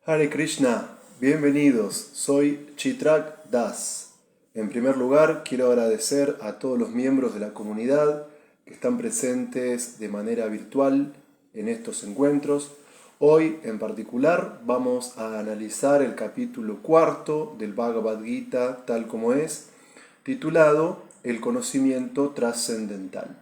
Hare Krishna, bienvenidos, soy Chitrak Das. En primer lugar, quiero agradecer a todos los miembros de la comunidad que están presentes de manera virtual en estos encuentros. Hoy, en particular, vamos a analizar el capítulo cuarto del Bhagavad Gita tal como es, titulado El conocimiento trascendental.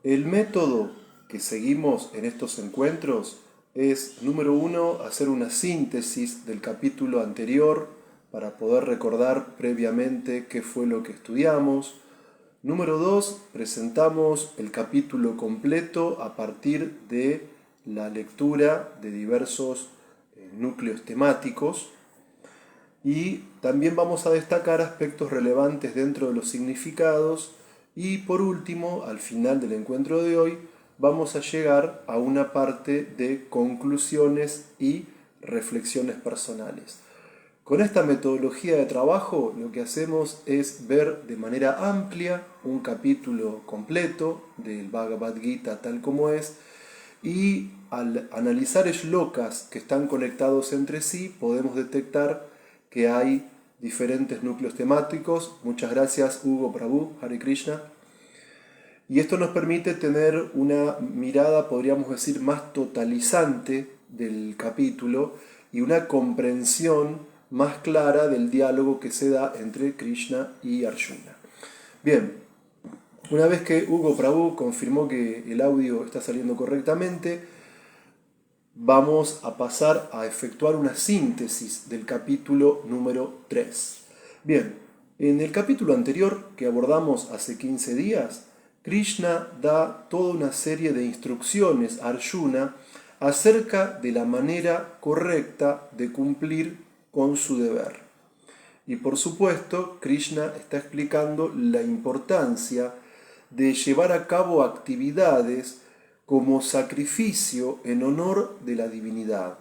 El método que seguimos en estos encuentros es, número uno, hacer una síntesis del capítulo anterior para poder recordar previamente qué fue lo que estudiamos. Número dos, presentamos el capítulo completo a partir de la lectura de diversos núcleos temáticos. Y también vamos a destacar aspectos relevantes dentro de los significados. Y por último, al final del encuentro de hoy, vamos a llegar a una parte de conclusiones y reflexiones personales. Con esta metodología de trabajo lo que hacemos es ver de manera amplia un capítulo completo del Bhagavad Gita tal como es, y al analizar shlokas que están conectados entre sí podemos detectar que hay diferentes núcleos temáticos. Muchas gracias Hugo Prabhu, Hare Krishna. Y esto nos permite tener una mirada, podríamos decir, más totalizante del capítulo y una comprensión más clara del diálogo que se da entre Krishna y Arjuna. Bien, una vez que Hugo Prabhu confirmó que el audio está saliendo correctamente, vamos a pasar a efectuar una síntesis del capítulo número 3. Bien, en el capítulo anterior que abordamos hace 15 días, Krishna da toda una serie de instrucciones a Arjuna acerca de la manera correcta de cumplir con su deber. Y por supuesto, Krishna está explicando la importancia de llevar a cabo actividades como sacrificio en honor de la divinidad.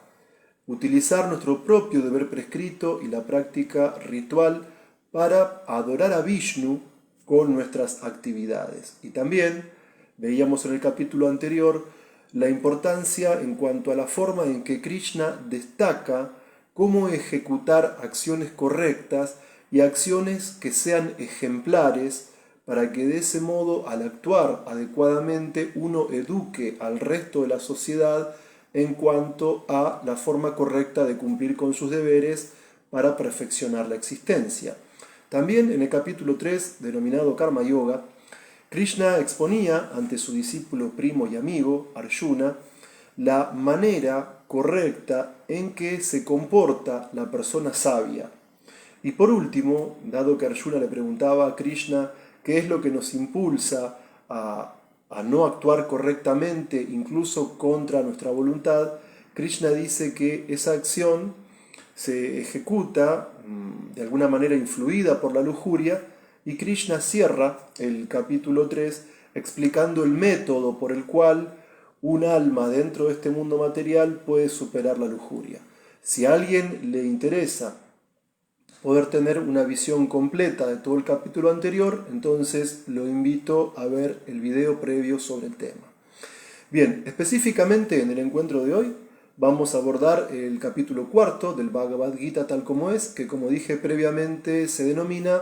Utilizar nuestro propio deber prescrito y la práctica ritual para adorar a Vishnu con nuestras actividades. Y también veíamos en el capítulo anterior la importancia en cuanto a la forma en que Krishna destaca cómo ejecutar acciones correctas y acciones que sean ejemplares para que de ese modo, al actuar adecuadamente, uno eduque al resto de la sociedad en cuanto a la forma correcta de cumplir con sus deberes para perfeccionar la existencia. También en el capítulo 3, denominado Karma Yoga, Krishna exponía ante su discípulo primo y amigo, Arjuna, la manera correcta en que se comporta la persona sabia. Y por último, dado que Arjuna le preguntaba a Krishna qué es lo que nos impulsa a no actuar correctamente, incluso contra nuestra voluntad, Krishna dice que esa acción se ejecuta de alguna manera influida por la lujuria, y Krishna cierra el capítulo 3 explicando el método por el cual un alma dentro de este mundo material puede superar la lujuria. Si a alguien le interesa poder tener una visión completa de todo el capítulo anterior, entonces lo invito a ver el video previo sobre el tema. Bien, específicamente en el encuentro de hoy vamos a abordar el capítulo cuarto del Bhagavad Gita tal como es, que como dije previamente se denomina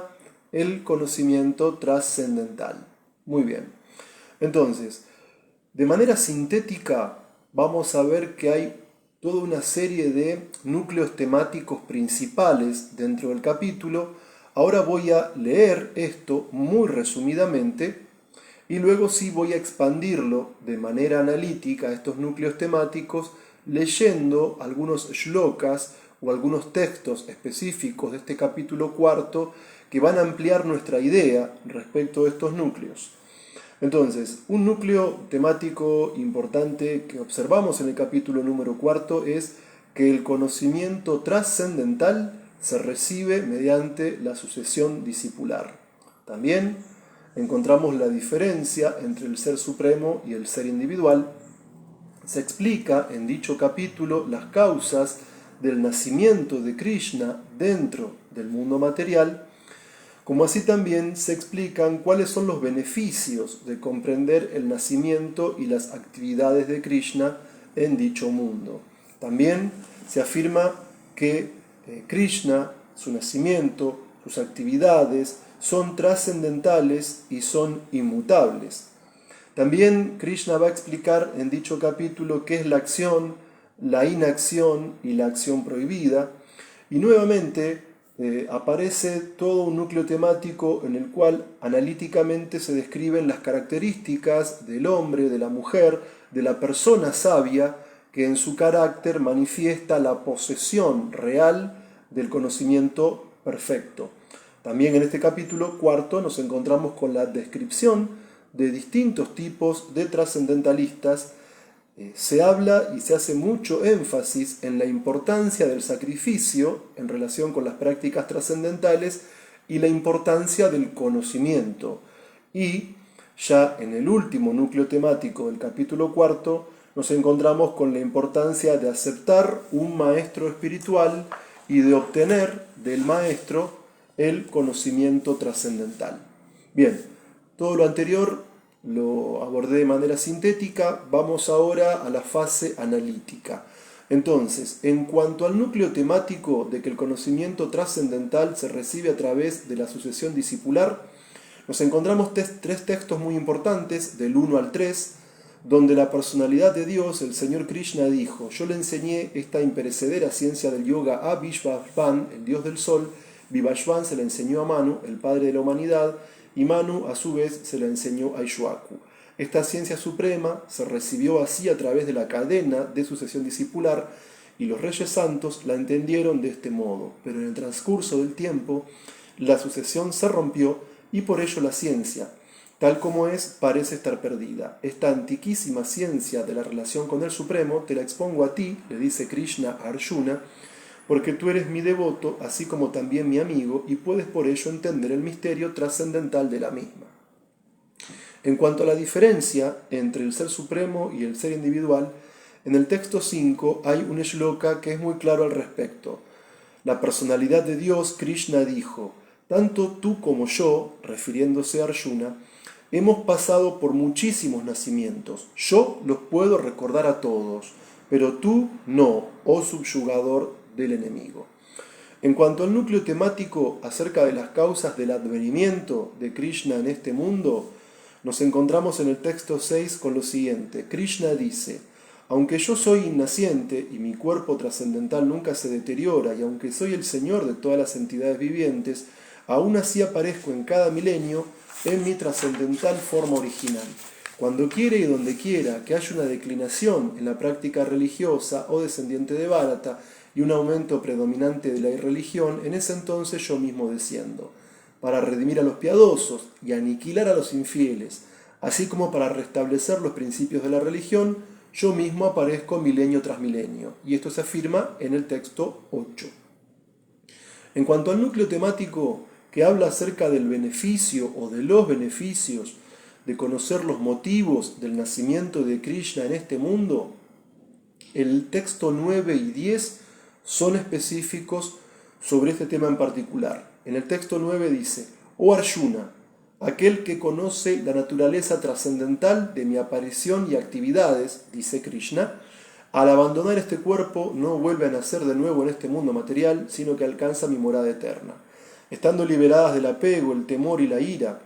el conocimiento trascendental. Muy bien, entonces, de manera sintética vamos a ver que hay toda una serie de núcleos temáticos principales dentro del capítulo. Ahora voy a leer esto muy resumidamente y luego sí voy a expandirlo de manera analítica, estos núcleos temáticos, leyendo algunos shlokas o algunos textos específicos de este capítulo cuarto que van a ampliar nuestra idea respecto de estos núcleos. Entonces, un núcleo temático importante que observamos en el capítulo número cuarto es que el conocimiento trascendental se recibe mediante la sucesión discipular. También encontramos la diferencia entre el ser supremo y el ser individual. Se explica en dicho capítulo las causas del nacimiento de Krishna dentro del mundo material, como así también se explican cuáles son los beneficios de comprender el nacimiento y las actividades de Krishna en dicho mundo. También se afirma que Krishna, su nacimiento, sus actividades, son trascendentales y son inmutables. También Krishna va a explicar en dicho capítulo qué es la acción, la inacción y la acción prohibida. Y nuevamente aparece todo un núcleo temático en el cual analíticamente se describen las características del hombre, de la mujer, de la persona sabia, que en su carácter manifiesta la posesión real del conocimiento perfecto. También en este capítulo cuarto nos encontramos con la descripción de distintos tipos de trascendentalistas. Se habla y se hace mucho énfasis en la importancia del sacrificio en relación con las prácticas trascendentales y la importancia del conocimiento. Y ya en el último núcleo temático del capítulo cuarto nos encontramos con la importancia de aceptar un maestro espiritual y de obtener del maestro el conocimiento trascendental. Bien, todo lo anterior lo abordé de manera sintética. Vamos ahora a la fase analítica. Entonces, en cuanto al núcleo temático de que el conocimiento trascendental se recibe a través de la sucesión discipular, nos encontramos tres textos muy importantes, del 1 al 3, donde la personalidad de Dios, el Señor Krishna, dijo: yo le enseñé esta imperecedera ciencia del yoga a Vishvasvan, el dios del sol. Vivashvan se la enseñó a Manu, el padre de la humanidad, y Manu a su vez se la enseñó a Ishwaku. Esta ciencia suprema se recibió así a través de la cadena de sucesión discipular, y los reyes santos la entendieron de este modo, pero en el transcurso del tiempo la sucesión se rompió y por ello la ciencia, tal como es, parece estar perdida. Esta antiquísima ciencia de la relación con el Supremo te la expongo a ti, le dice Krishna a Arjuna, porque tú eres mi devoto, así como también mi amigo, y puedes por ello entender el misterio trascendental de la misma. En cuanto a la diferencia entre el ser supremo y el ser individual, en el texto 5 hay un shloka que es muy claro al respecto. La personalidad de Dios, Krishna, dijo: tanto tú como yo, refiriéndose a Arjuna, hemos pasado por muchísimos nacimientos. Yo los puedo recordar a todos, pero tú no, oh subyugador del enemigo. En cuanto al núcleo temático acerca de las causas del advenimiento de Krishna en este mundo, nos encontramos en el texto 6 con lo siguiente. Krishna dice: aunque yo soy innaciente y mi cuerpo trascendental nunca se deteriora, y aunque soy el Señor de todas las entidades vivientes, aún así aparezco en cada milenio en mi trascendental forma original. Cuando quiera y donde quiera que haya una declinación en la práctica religiosa o descendiente de Bharata y un aumento predominante de la irreligión, en ese entonces yo mismo desciendo, para redimir a los piadosos y aniquilar a los infieles, así como para restablecer los principios de la religión. Yo mismo aparezco milenio tras milenio, y esto se afirma en el texto 8. En cuanto al núcleo temático que habla acerca del beneficio o de los beneficios de conocer los motivos del nacimiento de Krishna en este mundo, el texto 9 y 10 son específicos sobre este tema en particular. En el texto 9 dice: oh Arjuna, aquel que conoce la naturaleza trascendental de mi aparición y actividades, dice Krishna, al abandonar este cuerpo no vuelve a nacer de nuevo en este mundo material, sino que alcanza mi morada eterna. Estando liberadas del apego, el temor y la ira,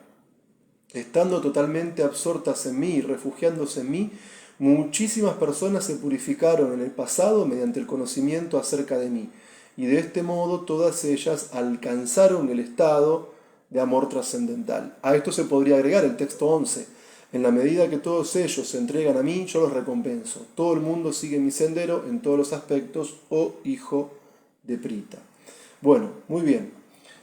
estando totalmente absortas en mí y refugiándose en mí, muchísimas personas se purificaron en el pasado mediante el conocimiento acerca de mí, y de este modo todas ellas alcanzaron el estado de amor trascendental. A esto se podría agregar el texto 11. En la medida que todos ellos se entregan a mí, yo los recompenso. Todo el mundo sigue mi sendero en todos los aspectos, oh hijo de Prita. Bueno, muy bien.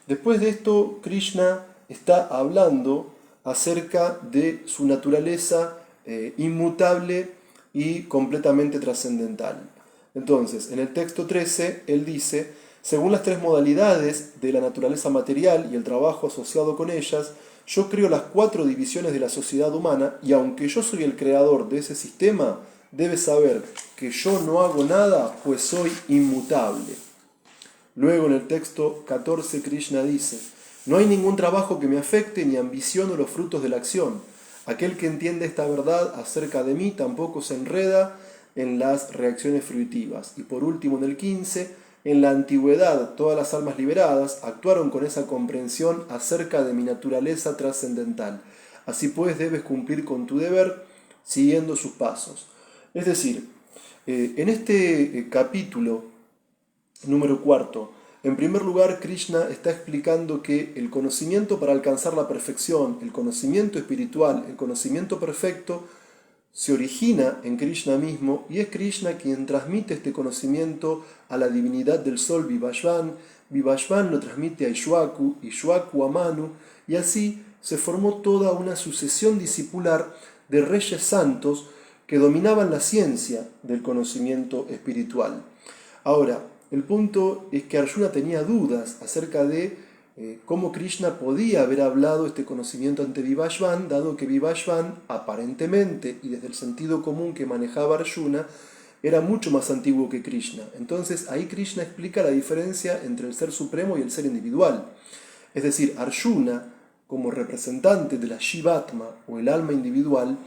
Después de esto, Krishna está hablando acerca de su naturaleza inmutable y completamente trascendental. Entonces, en el texto 13, él dice: según las tres modalidades de la naturaleza material y el trabajo asociado con ellas, yo creo las 4 divisiones de la sociedad humana, y aunque yo soy el creador de ese sistema, debes saber que yo no hago nada, pues soy inmutable. Luego en el texto 14 Krishna dice: no hay ningún trabajo que me afecte ni ambiciono los frutos de la acción. Aquel que entiende esta verdad acerca de mí tampoco se enreda en las reacciones fruitivas. Y por último, en el 15, en la antigüedad todas las almas liberadas actuaron con esa comprensión acerca de mi naturaleza trascendental. Así pues debes cumplir con tu deber siguiendo sus pasos. Es decir, en este capítulo número 4, en primer lugar, Krishna está explicando que el conocimiento para alcanzar la perfección, el conocimiento espiritual, el conocimiento perfecto, se origina en Krishna mismo y es Krishna quien transmite este conocimiento a la divinidad del sol Vivashvan. Vivashvan lo transmite a Ishwaku, Ishwaku a Manu, y así se formó toda una sucesión discipular de reyes santos que dominaban la ciencia del conocimiento espiritual. Ahora, el punto es que Arjuna tenía dudas acerca de cómo Krishna podía haber hablado este conocimiento ante Vivashvan, dado que Vivashvan, aparentemente y desde el sentido común que manejaba Arjuna, era mucho más antiguo que Krishna. Entonces ahí Krishna explica la diferencia entre el ser supremo y el ser individual. Es decir, Arjuna, como representante de la Shivatma o el alma individual,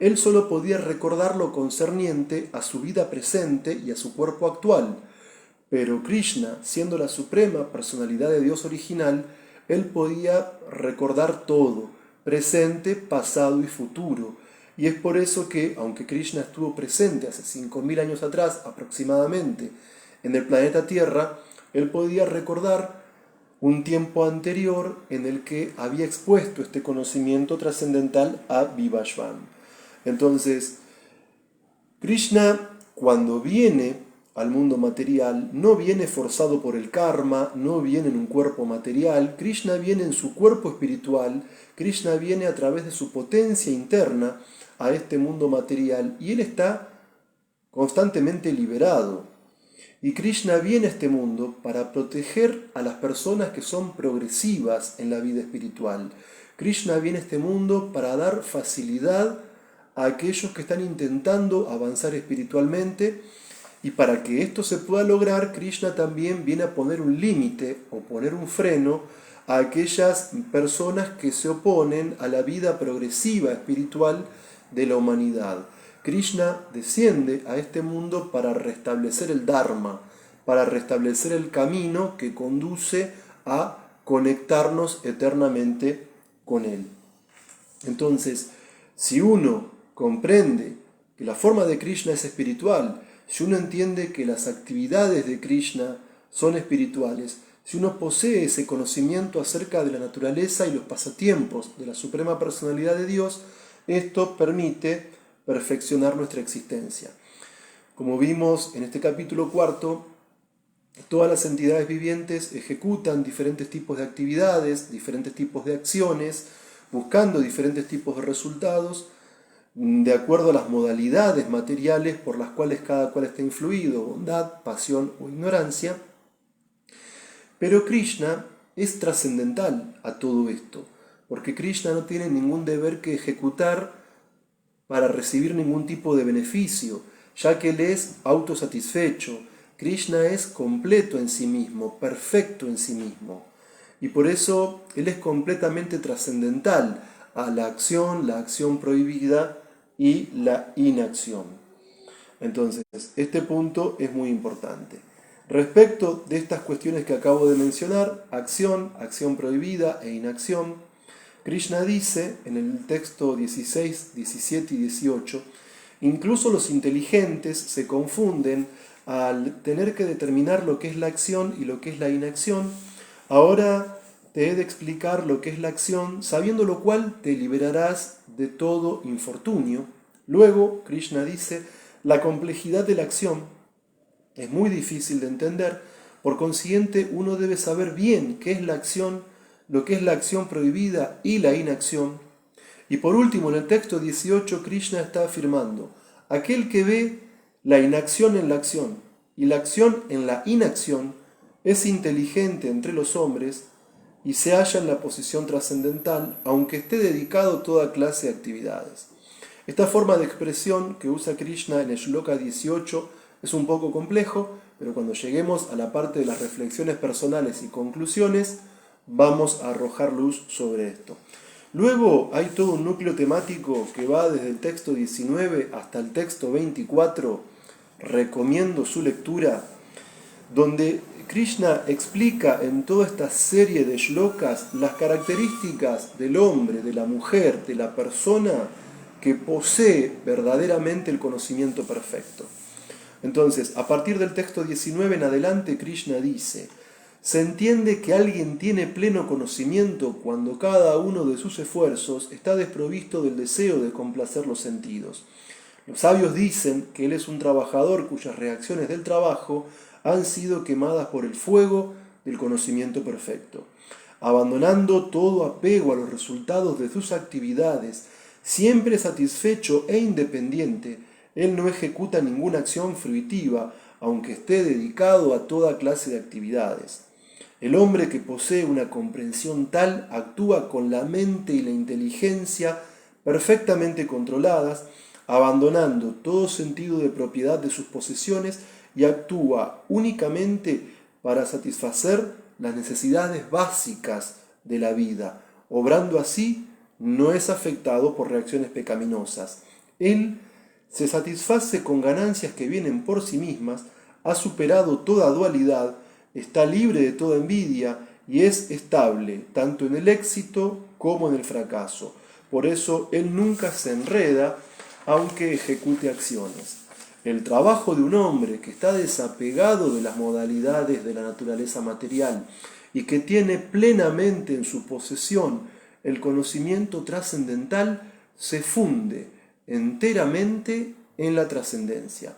él solo podía recordar lo concerniente a su vida presente y a su cuerpo actual. Pero Krishna, siendo la suprema personalidad de Dios original, él podía recordar todo, presente, pasado y futuro. Y es por eso que, aunque Krishna estuvo presente hace 5.000 años atrás aproximadamente en el planeta Tierra, él podía recordar un tiempo anterior en el que había expuesto este conocimiento trascendental a Vivashvan. Entonces, Krishna, cuando viene al mundo material, no viene forzado por el karma, no viene en un cuerpo material, Krishna viene en su cuerpo espiritual, Krishna viene a través de su potencia interna a este mundo material y él está constantemente liberado. Y Krishna viene a este mundo para proteger a las personas que son progresivas en la vida espiritual. Krishna viene a este mundo para dar facilidad a aquellos que están intentando avanzar espiritualmente. Y para que esto se pueda lograr, Krishna también viene a poner un límite o poner un freno a aquellas personas que se oponen a la vida progresiva espiritual de la humanidad. Krishna desciende a este mundo para restablecer el Dharma, para restablecer el camino que conduce a conectarnos eternamente con Él. Entonces, si uno comprende que la forma de Krishna es espiritual, si uno entiende que las actividades de Krishna son espirituales, si uno posee ese conocimiento acerca de la naturaleza y los pasatiempos de la Suprema Personalidad de Dios, esto permite perfeccionar nuestra existencia. Como vimos en este capítulo 4, todas las entidades vivientes ejecutan diferentes tipos de actividades, diferentes tipos de acciones, buscando diferentes tipos de resultados, de acuerdo a las modalidades materiales por las cuales cada cual está influido, bondad, pasión o ignorancia. Pero Krishna es trascendental a todo esto, porque Krishna no tiene ningún deber que ejecutar para recibir ningún tipo de beneficio, ya que Él es autosatisfecho. Krishna es completo en sí mismo, perfecto en sí mismo. Y por eso Él es completamente trascendental a la acción prohibida y la inacción. Entonces, este punto es muy importante. Respecto de estas cuestiones que acabo de mencionar, acción prohibida e inacción, Krishna dice en el texto 16, 17 y 18, incluso los inteligentes se confunden al tener que determinar lo que es la acción y lo que es la inacción. Ahora te he de explicar lo que es la acción, sabiendo lo cual te liberarás de todo infortunio. Luego, Krishna dice, la complejidad de la acción es muy difícil de entender, por consiguiente uno debe saber bien qué es la acción, lo que es la acción prohibida y la inacción. Y por último, en el texto 18, Krishna está afirmando, aquel que ve la inacción en la acción y la acción en la inacción es inteligente entre los hombres y se halla en la posición trascendental, aunque esté dedicado a toda clase de actividades. Esta forma de expresión que usa Krishna en el Shloka 18 es un poco complejo, pero cuando lleguemos a la parte de las reflexiones personales y conclusiones, vamos a arrojar luz sobre esto. Luego hay todo un núcleo temático que va desde el texto 19 hasta el texto 24, recomiendo su lectura, donde Krishna explica en toda esta serie de shlokas las características del hombre, de la mujer, de la persona que posee verdaderamente el conocimiento perfecto. Entonces, a partir del texto 19 en adelante, Krishna dice: se entiende que alguien tiene pleno conocimiento cuando cada uno de sus esfuerzos está desprovisto del deseo de complacer los sentidos. Los sabios dicen que él es un trabajador cuyas reacciones del trabajo han sido quemadas por el fuego del conocimiento perfecto. Abandonando todo apego a los resultados de sus actividades, siempre satisfecho e independiente, él no ejecuta ninguna acción fruitiva, aunque esté dedicado a toda clase de actividades. El hombre que posee una comprensión tal actúa con la mente y la inteligencia perfectamente controladas, abandonando todo sentido de propiedad de sus posesiones, y actúa únicamente para satisfacer las necesidades básicas de la vida. Obrando así, no es afectado por reacciones pecaminosas. Él se satisface con ganancias que vienen por sí mismas, ha superado toda dualidad, está libre de toda envidia y es estable tanto en el éxito como en el fracaso. Por eso él nunca se enreda aunque ejecute acciones. El trabajo de un hombre que está desapegado de las modalidades de la naturaleza material y que tiene plenamente en su posesión el conocimiento trascendental se funde enteramente en la trascendencia.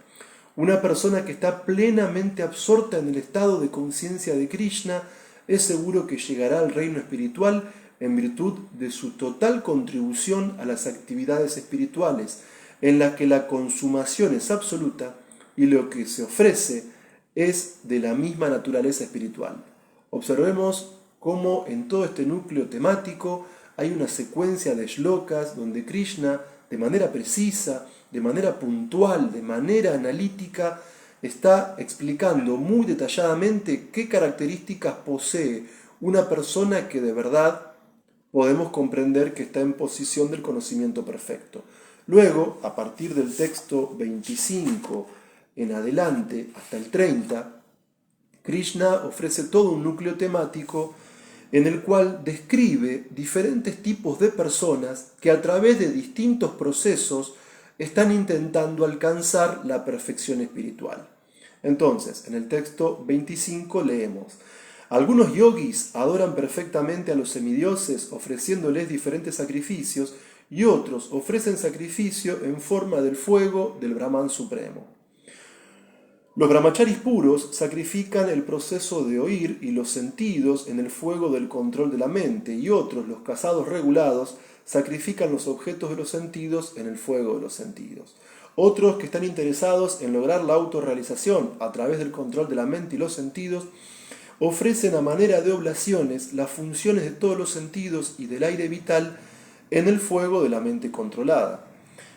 Una persona que está plenamente absorta en el estado de conciencia de Krishna es seguro que llegará al reino espiritual en virtud de su total contribución a las actividades espirituales, en la que la consumación es absoluta y lo que se ofrece es de la misma naturaleza espiritual. Observemos cómo en todo este núcleo temático hay una secuencia de shlokas donde Krishna, de manera precisa, de manera puntual, de manera analítica, está explicando muy detalladamente qué características posee una persona que de verdad podemos comprender que está en posición del conocimiento perfecto. Luego, a partir del texto 25 en adelante hasta el 30, Krishna ofrece todo un núcleo temático en el cual describe diferentes tipos de personas que a través de distintos procesos están intentando alcanzar la perfección espiritual. Entonces, en el texto 25 leemos: algunos yogis adoran perfectamente a los semidioses ofreciéndoles diferentes sacrificios, y otros ofrecen sacrificio en forma del fuego del Brahman supremo. Los brahmacharis puros sacrifican el proceso de oír y los sentidos en el fuego del control de la mente, y otros, los casados regulados, sacrifican los objetos de los sentidos en el fuego de los sentidos. Otros, que están interesados en lograr la autorrealización a través del control de la mente y los sentidos, ofrecen a manera de oblaciones las funciones de todos los sentidos y del aire vital en el fuego de la mente controlada.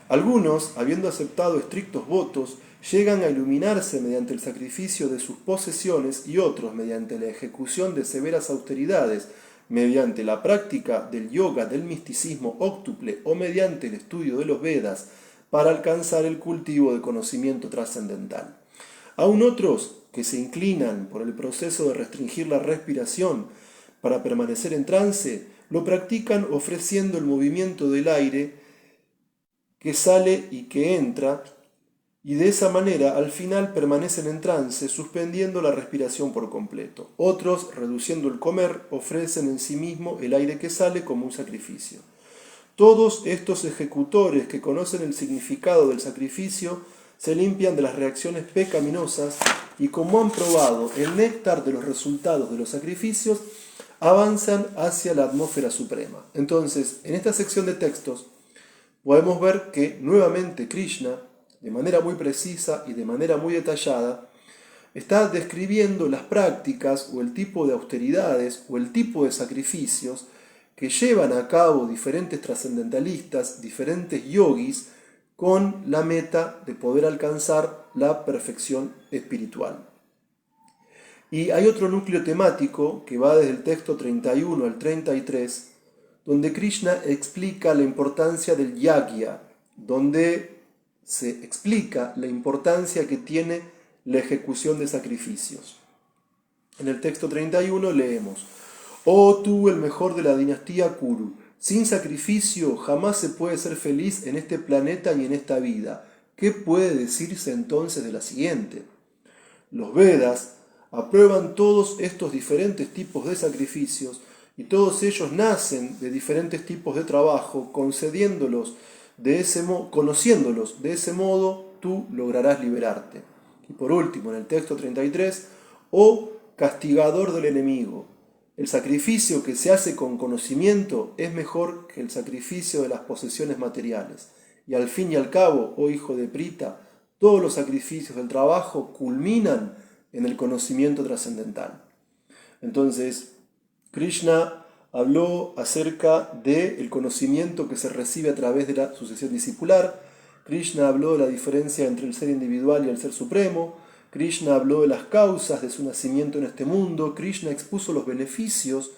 Algunos, habiendo aceptado estrictos votos, llegan a iluminarse mediante el sacrificio de sus posesiones, y otros mediante la ejecución de severas austeridades, mediante la práctica del yoga, del misticismo óctuple o mediante el estudio de los Vedas para alcanzar el cultivo de conocimiento trascendental. Aún otros, que se inclinan por el proceso de restringir la respiración para permanecer en trance, lo practican ofreciendo el movimiento del aire que sale y que entra, y de esa manera al final permanecen en trance, suspendiendo la respiración por completo. Otros, reduciendo el comer, ofrecen en sí mismo el aire que sale como un sacrificio. Todos estos ejecutores que conocen el significado del sacrificio se limpian de las reacciones pecaminosas y, como han probado el néctar de los resultados de los sacrificios, avanzan hacia la atmósfera suprema. Entonces, en esta sección de textos podemos ver que nuevamente Krishna, de manera muy precisa y de manera muy detallada, está describiendo las prácticas o el tipo de austeridades o el tipo de sacrificios que llevan a cabo diferentes trascendentalistas, diferentes yogis, con la meta de poder alcanzar la perfección espiritual. Y hay otro núcleo temático que va desde el texto 31 al 33, donde Krishna explica la importancia del yagya, donde se explica la importancia que tiene la ejecución de sacrificios. En el texto 31 leemos: «Oh tú, el mejor de la dinastía Kuru, sin sacrificio jamás se puede ser feliz en este planeta ni en esta vida. ¿Qué puede decirse entonces de la siguiente? Los Vedas aprueban todos estos diferentes tipos de sacrificios y todos ellos nacen de diferentes tipos de trabajo, conociéndolos de ese modo tú lograrás liberarte». Y por último, en el texto 33, «Oh castigador del enemigo, el sacrificio que se hace con conocimiento es mejor que el sacrificio de las posesiones materiales. Y al fin y al cabo, oh hijo de Prita, todos los sacrificios del trabajo culminan en el conocimiento trascendental». Entonces, Krishna habló acerca del conocimiento que se recibe a través de la sucesión discipular. Krishna habló de la diferencia entre el ser individual y el ser supremo. Krishna habló de las causas de su nacimiento en este mundo. Krishna expuso los beneficios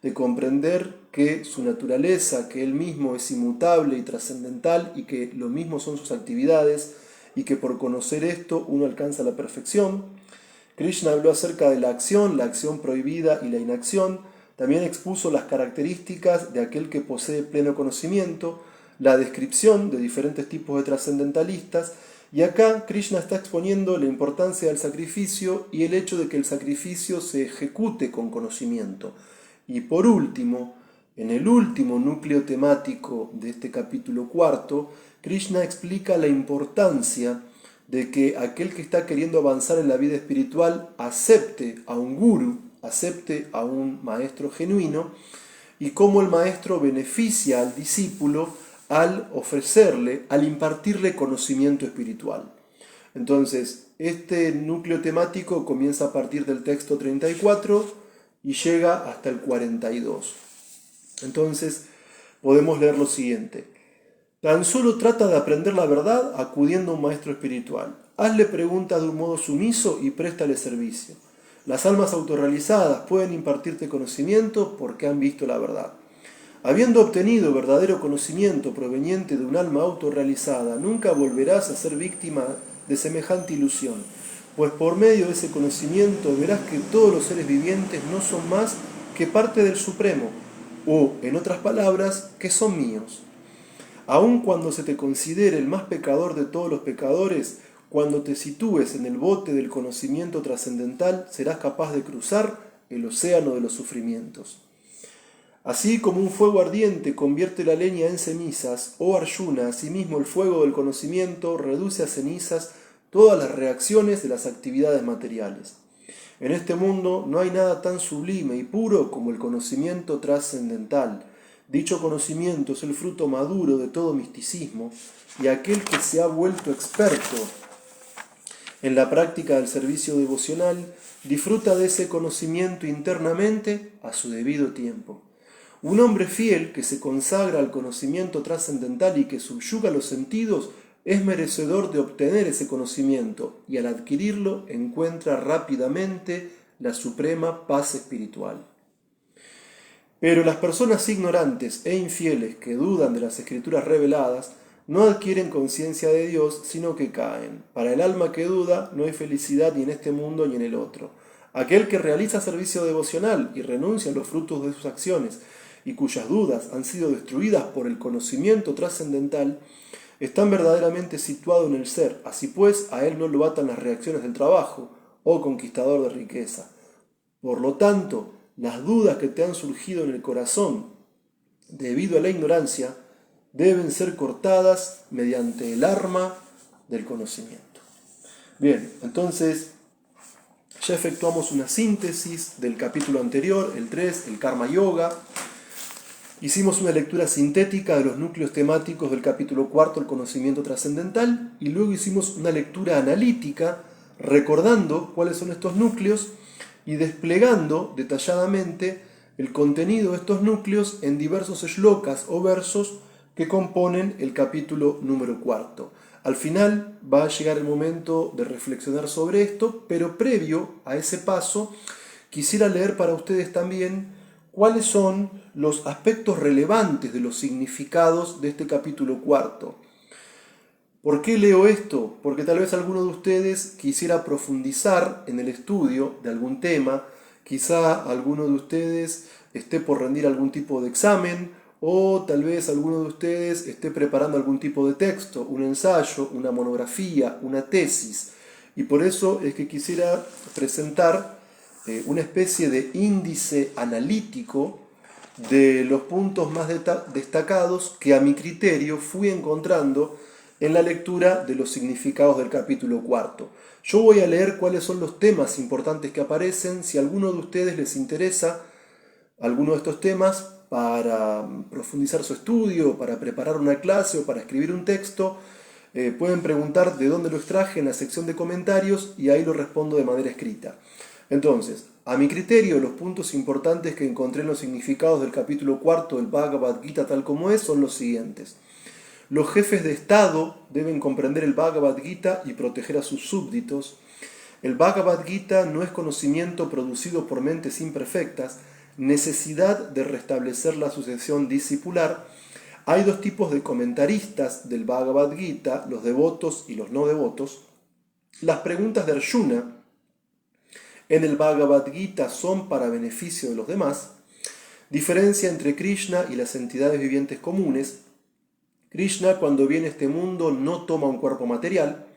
de comprender que su naturaleza, que él mismo es inmutable y trascendental y que lo mismo son sus actividades y que por conocer esto uno alcanza la perfección. Krishna habló acerca de la acción prohibida y la inacción. También expuso las características de aquel que posee pleno conocimiento, la descripción de diferentes tipos de trascendentalistas. Y acá Krishna está exponiendo la importancia del sacrificio y el hecho de que el sacrificio se ejecute con conocimiento. Y por último, en el último núcleo temático de este capítulo 4, Krishna explica la importancia de que aquel que está queriendo avanzar en la vida espiritual acepte a un guru, acepte a un maestro genuino, y cómo el maestro beneficia al discípulo al ofrecerle, al impartirle conocimiento espiritual. Entonces, este núcleo temático comienza a partir del texto 34 y llega hasta el 42. Entonces, podemos leer lo siguiente: «Tan solo trata de aprender la verdad acudiendo a un maestro espiritual. Hazle preguntas de un modo sumiso y préstale servicio. Las almas autorrealizadas pueden impartirte conocimiento porque han visto la verdad. Habiendo obtenido verdadero conocimiento proveniente de un alma autorrealizada, nunca volverás a ser víctima de semejante ilusión, pues por medio de ese conocimiento verás que todos los seres vivientes no son más que parte del Supremo, o, en otras palabras, que son míos. Aun cuando se te considere el más pecador de todos los pecadores, cuando te sitúes en el bote del conocimiento trascendental, serás capaz de cruzar el océano de los sufrimientos. Así como un fuego ardiente convierte la leña en cenizas, oh Arjuna, asimismo el fuego del conocimiento reduce a cenizas todas las reacciones de las actividades materiales. En este mundo no hay nada tan sublime y puro como el conocimiento trascendental. Dicho conocimiento es el fruto maduro de todo misticismo, y aquel que se ha vuelto experto en la práctica del servicio devocional disfruta de ese conocimiento internamente a su debido tiempo. Un hombre fiel que se consagra al conocimiento trascendental y que subyuga los sentidos es merecedor de obtener ese conocimiento y al adquirirlo encuentra rápidamente la suprema paz espiritual. Pero las personas ignorantes e infieles que dudan de las escrituras reveladas no adquieren conciencia de Dios, sino que caen. Para el alma que duda no hay felicidad ni en este mundo ni en el otro. Aquel que realiza servicio devocional y renuncia a los frutos de sus acciones y cuyas dudas han sido destruidas por el conocimiento trascendental, están verdaderamente situado en el ser. Así pues, a él no lo atan las reacciones del trabajo, oh conquistador de riqueza. Por lo tanto, las dudas que te han surgido en el corazón debido a la ignorancia deben ser cortadas mediante el arma del conocimiento. Bien, entonces ya efectuamos una síntesis del capítulo anterior, el 3, el Karma Yoga. Hicimos una lectura sintética de los núcleos temáticos del capítulo 4, el conocimiento trascendental, y luego hicimos una lectura analítica recordando cuáles son estos núcleos y desplegando detalladamente el contenido de estos núcleos en diversos shlokas o versos que componen el capítulo número 4. Al final va a llegar el momento de reflexionar sobre esto, pero previo a ese paso quisiera leer para ustedes también cuáles son los aspectos relevantes de los significados de este capítulo cuarto. ¿Por qué leo esto? Porque tal vez alguno de ustedes quisiera profundizar en el estudio de algún tema, quizá alguno de ustedes esté por rendir algún tipo de examen, o tal vez alguno de ustedes esté preparando algún tipo de texto, un ensayo, una monografía, una tesis. Y por eso es que quisiera presentar una especie de índice analítico de los puntos más destacados que a mi criterio fui encontrando en la lectura de los significados del capítulo cuarto. Yo voy a leer cuáles son los temas importantes que aparecen. Si a alguno de ustedes les interesa alguno de estos temas para profundizar su estudio, para preparar una clase o para escribir un texto, pueden preguntar de dónde lo extraje en la sección de comentarios y ahí lo respondo de manera escrita. Entonces, a mi criterio, los puntos importantes que encontré en los significados del capítulo cuarto del Bhagavad Gita tal como es son los siguientes. Los jefes de Estado deben comprender el Bhagavad Gita y proteger a sus súbditos. El Bhagavad Gita no es conocimiento producido por mentes imperfectas, necesidad de restablecer la sucesión discipular. Hay dos tipos de comentaristas del Bhagavad Gita, los devotos y los no devotos. Las preguntas de Arjuna en el Bhagavad Gita son para beneficio de los demás. Diferencia entre Krishna y las entidades vivientes comunes. Krishna, cuando viene a este mundo, no toma un cuerpo material.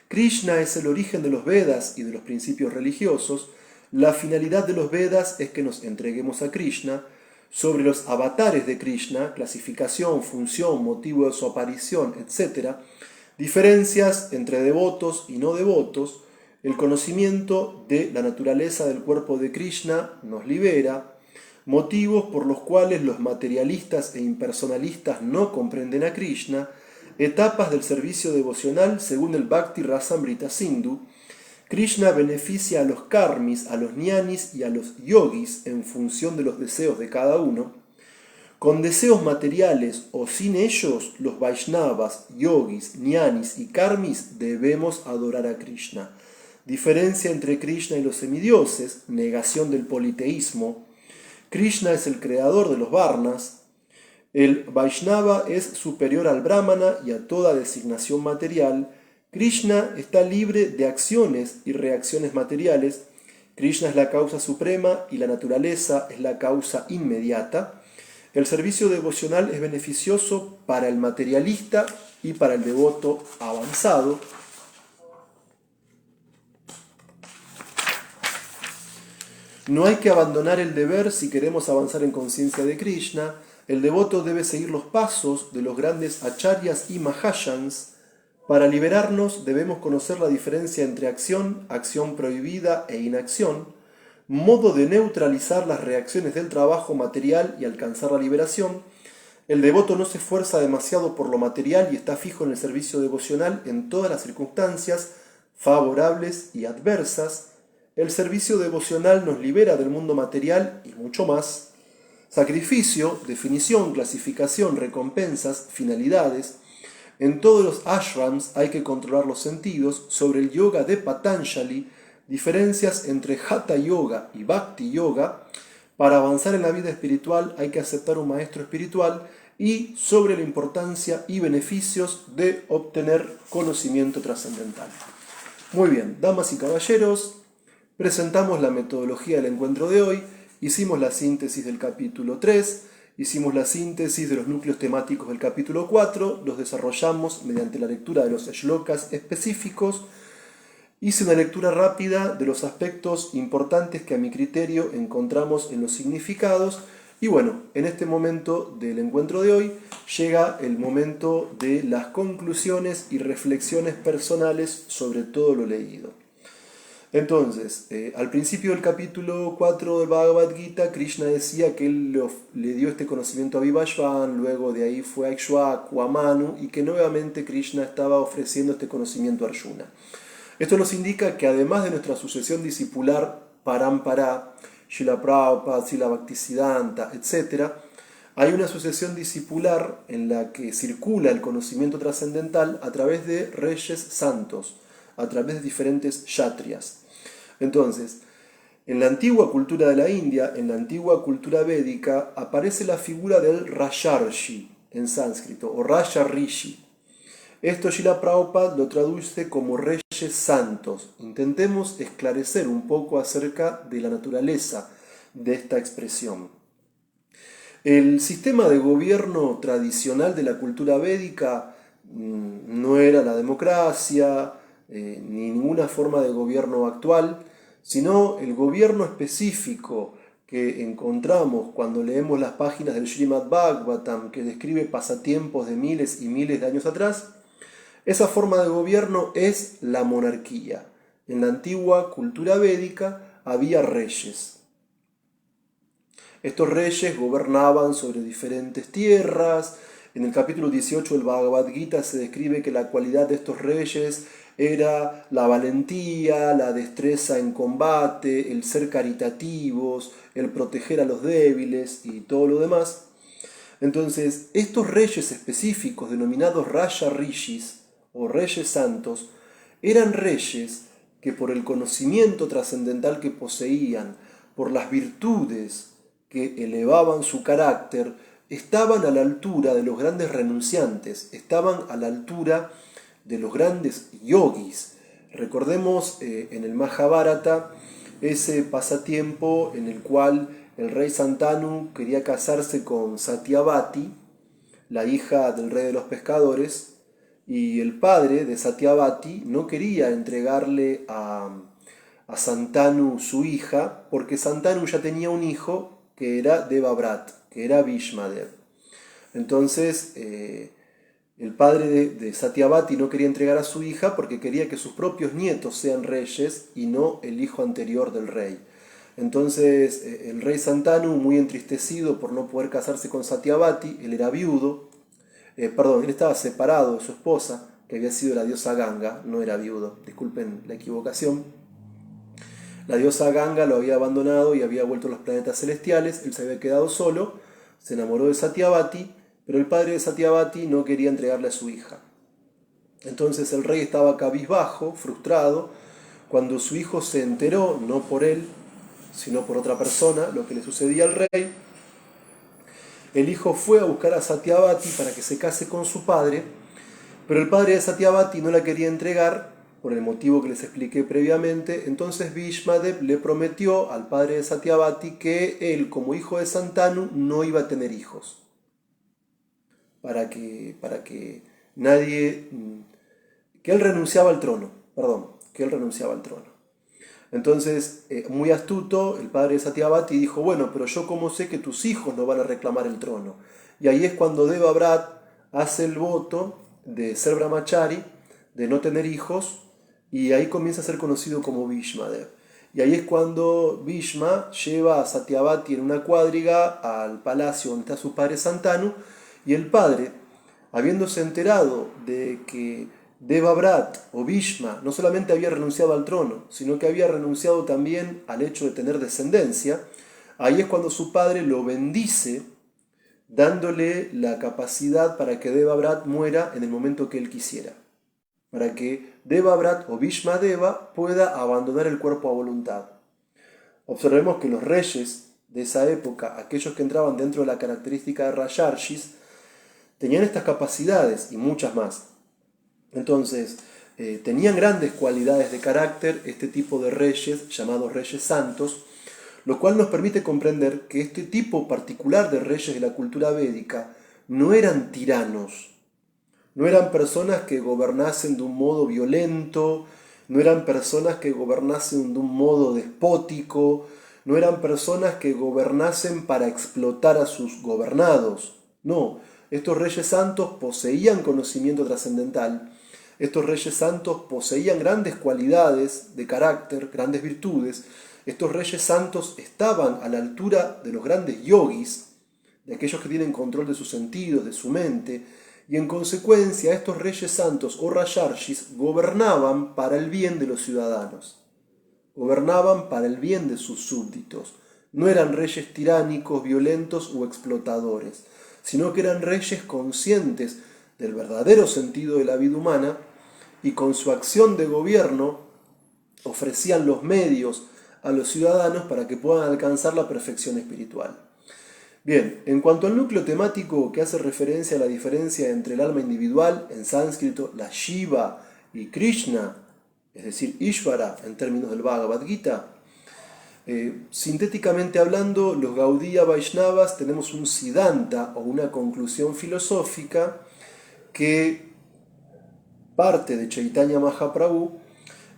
Krishna es el origen de los Vedas y de los principios religiosos. La finalidad de los Vedas es que nos entreguemos a Krishna. Sobre los avatares de Krishna, clasificación, función, motivo de su aparición, etc. Diferencias entre devotos y no devotos. El conocimiento de la naturaleza del cuerpo de Krishna nos libera. Motivos por los cuales los materialistas e impersonalistas no comprenden a Krishna. Etapas del servicio devocional según el Bhakti Rasamrita Sindhu. Krishna beneficia a los karmis, a los jnanis y a los yogis en función de los deseos de cada uno. Con deseos materiales o sin ellos, los Vaishnavas, yogis, jnanis y karmis debemos adorar a Krishna. Diferencia entre Krishna y los semidioses, negación del politeísmo. Krishna es el creador de los varnas. El Vaishnava es superior al Brahmana y a toda designación material. Krishna está libre de acciones y reacciones materiales. Krishna es la causa suprema y la naturaleza es la causa inmediata. El servicio devocional es beneficioso para el materialista y para el devoto avanzado. No hay que abandonar el deber si queremos avanzar en conciencia de Krishna. El devoto debe seguir los pasos de los grandes acharyas y mahayans. Para liberarnos debemos conocer la diferencia entre acción, acción prohibida e inacción, modo de neutralizar las reacciones del trabajo material y alcanzar la liberación. El devoto no se esfuerza demasiado por lo material y está fijo en el servicio devocional en todas las circunstancias, favorables y adversas. El servicio devocional nos libera del mundo material y mucho más. Sacrificio, definición, clasificación, recompensas, finalidades. En todos los ashrams hay que controlar los sentidos. Sobre el yoga de Patanjali, diferencias entre Hatha Yoga y Bhakti Yoga. Para avanzar en la vida espiritual hay que aceptar un maestro espiritual. Y sobre la importancia y beneficios de obtener conocimiento trascendental. Muy bien, damas y caballeros, presentamos la metodología del encuentro de hoy. Hicimos la síntesis del capítulo 3. Hicimos la síntesis de los núcleos temáticos del capítulo 4, los desarrollamos mediante la lectura de los shlokas específicos. Hice una lectura rápida de los aspectos importantes que a mi criterio encontramos en los significados. Y bueno, en este momento del encuentro de hoy llega el momento de las conclusiones y reflexiones personales sobre todo lo leído. Entonces, al principio del capítulo 4 del Bhagavad Gita, Krishna decía que él le dio este conocimiento a Vivasvan, luego de ahí fue a Ikshvaku, a Manu, y que nuevamente Krishna estaba ofreciendo este conocimiento a Arjuna. Esto nos indica que además de nuestra sucesión discipular, Parampara, Srila Prabhupada, Srila Bhaktisiddhanta, etc., hay una sucesión discipular en la que circula el conocimiento trascendental a través de reyes santos, a través de diferentes kshatriyas. Entonces, En la antigua cultura de la India, en la antigua cultura védica, aparece la figura del Rajarshi en sánscrito, o Raja Rishi. Esto Srila Prabhupada lo traduce como reyes santos. Intentemos esclarecer un poco acerca de la naturaleza de esta expresión. El sistema de gobierno tradicional de la cultura védica no era la democracia, ni ninguna forma de gobierno actual, sino el gobierno específico que encontramos cuando leemos las páginas del Srimad Bhagavatam, que describe pasatiempos de miles y miles de años atrás. Esa forma de gobierno es la monarquía. En la antigua cultura védica había reyes. Estos reyes gobernaban sobre diferentes tierras. En el capítulo 18 del Bhagavad Gita se describe que la cualidad de estos reyes era la valentía, la destreza en combate, el ser caritativos, el proteger a los débiles y todo lo demás. Entonces, estos reyes específicos, denominados Raja Rishis o reyes santos, eran reyes que por el conocimiento trascendental que poseían, por las virtudes que elevaban su carácter, estaban a la altura de los grandes renunciantes, estaban a la altura de los grandes yogis. Recordemos en el Mahabharata ese pasatiempo en el cual el rey Santanu quería casarse con Satyavati, la hija del rey de los pescadores, y el padre de Satyavati no quería entregarle a Santanu su hija, porque Santanu ya tenía un hijo que era Devavrat, que era Bhishmadev. Entonces, el padre de Satyavati no quería entregar a su hija porque quería que sus propios nietos sean reyes y no el hijo anterior del rey. Entonces, el rey Santanu, muy entristecido por no poder casarse con Satyavati, él era viudo, él estaba separado de su esposa, que había sido la diosa Ganga, no era viudo, disculpen la equivocación. La diosa Ganga lo había abandonado y había vuelto a los planetas celestiales, él se había quedado solo, se enamoró de Satyavati, pero el padre de Satyavati no quería entregarle a su hija. Entonces el rey estaba cabizbajo, frustrado, cuando su hijo se enteró, no por él, sino por otra persona, lo que le sucedía al rey. El hijo fue a buscar a Satyavati para que se case con su padre, pero el padre de Satyavati no la quería entregar, por el motivo que les expliqué previamente. Entonces Bhishmadev le prometió al padre de Satyavati que él, como hijo de Santanu, no iba a tener hijos. Para que nadie... que él renunciaba al trono. Entonces, muy astuto, el padre de Satyavati dijo, bueno, pero yo cómo sé que tus hijos no van a reclamar el trono. Y ahí es cuando Devavrat hace el voto de ser brahmachari, de no tener hijos, y ahí comienza a ser conocido como Bhishmadev. Y ahí es cuando Bhishma lleva a Satyavati en una cuadriga al palacio donde está su padre Santanu, y el padre, habiéndose enterado de que Devavrat o Bhishma no solamente había renunciado al trono, sino que había renunciado también al hecho de tener descendencia, ahí es cuando su padre lo bendice, dándole la capacidad para que Devavrat muera en el momento que él quisiera, para que Devavrat o Bhishmadeva pueda abandonar el cuerpo a voluntad. Observemos que los reyes de esa época, aquellos que entraban dentro de la característica de Rajarshis, tenían estas capacidades y muchas más. Entonces, tenían grandes cualidades de carácter este tipo de reyes, llamados reyes santos, lo cual nos permite comprender que este tipo particular de reyes de la cultura védica no eran tiranos, no eran personas que gobernasen de un modo violento, no eran personas que gobernasen de un modo despótico, no eran personas que gobernasen para explotar a sus gobernados. No, estos reyes santos poseían conocimiento trascendental, estos reyes santos poseían grandes cualidades de carácter, grandes virtudes. Estos reyes santos estaban a la altura de los grandes yogis, de aquellos que tienen control de sus sentidos, de su mente, y en consecuencia estos reyes santos o rajarshis gobernaban para el bien de los ciudadanos, gobernaban para el bien de sus súbditos. No eran reyes tiránicos, violentos o explotadores, sino que eran reyes conscientes del verdadero sentido de la vida humana y con su acción de gobierno ofrecían los medios a los ciudadanos para que puedan alcanzar la perfección espiritual. Bien, en cuanto al núcleo temático que hace referencia a la diferencia entre el alma individual, en sánscrito la Shiva, y Krishna, es decir, Ishvara en términos del Bhagavad Gita, sintéticamente hablando, los Gaudiya Vaishnavas tenemos un Siddhanta o una conclusión filosófica que parte de Chaitanya Mahaprabhu,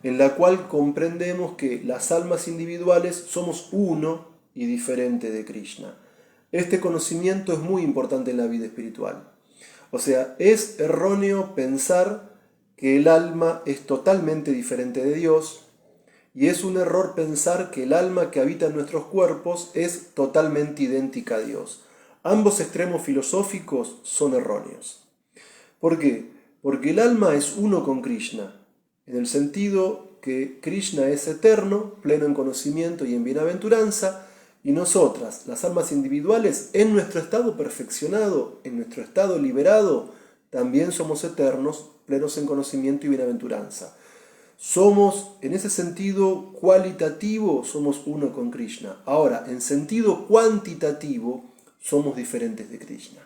en la cual comprendemos que las almas individuales somos uno y diferente de Krishna. Este conocimiento es muy importante en la vida espiritual. O sea, es erróneo pensar que el alma es totalmente diferente de Dios, y es un error pensar que el alma que habita en nuestros cuerpos es totalmente idéntica a Dios. Ambos extremos filosóficos son erróneos. ¿Por qué? Porque el alma es uno con Krishna, en el sentido que Krishna es eterno, pleno en conocimiento y en bienaventuranza, y nosotras, las almas individuales, en nuestro estado perfeccionado, en nuestro estado liberado, también somos eternos, plenos en conocimiento y bienaventuranza. Somos, en ese sentido cualitativo, somos uno con Krishna. Ahora, en sentido cuantitativo, somos diferentes de Krishna.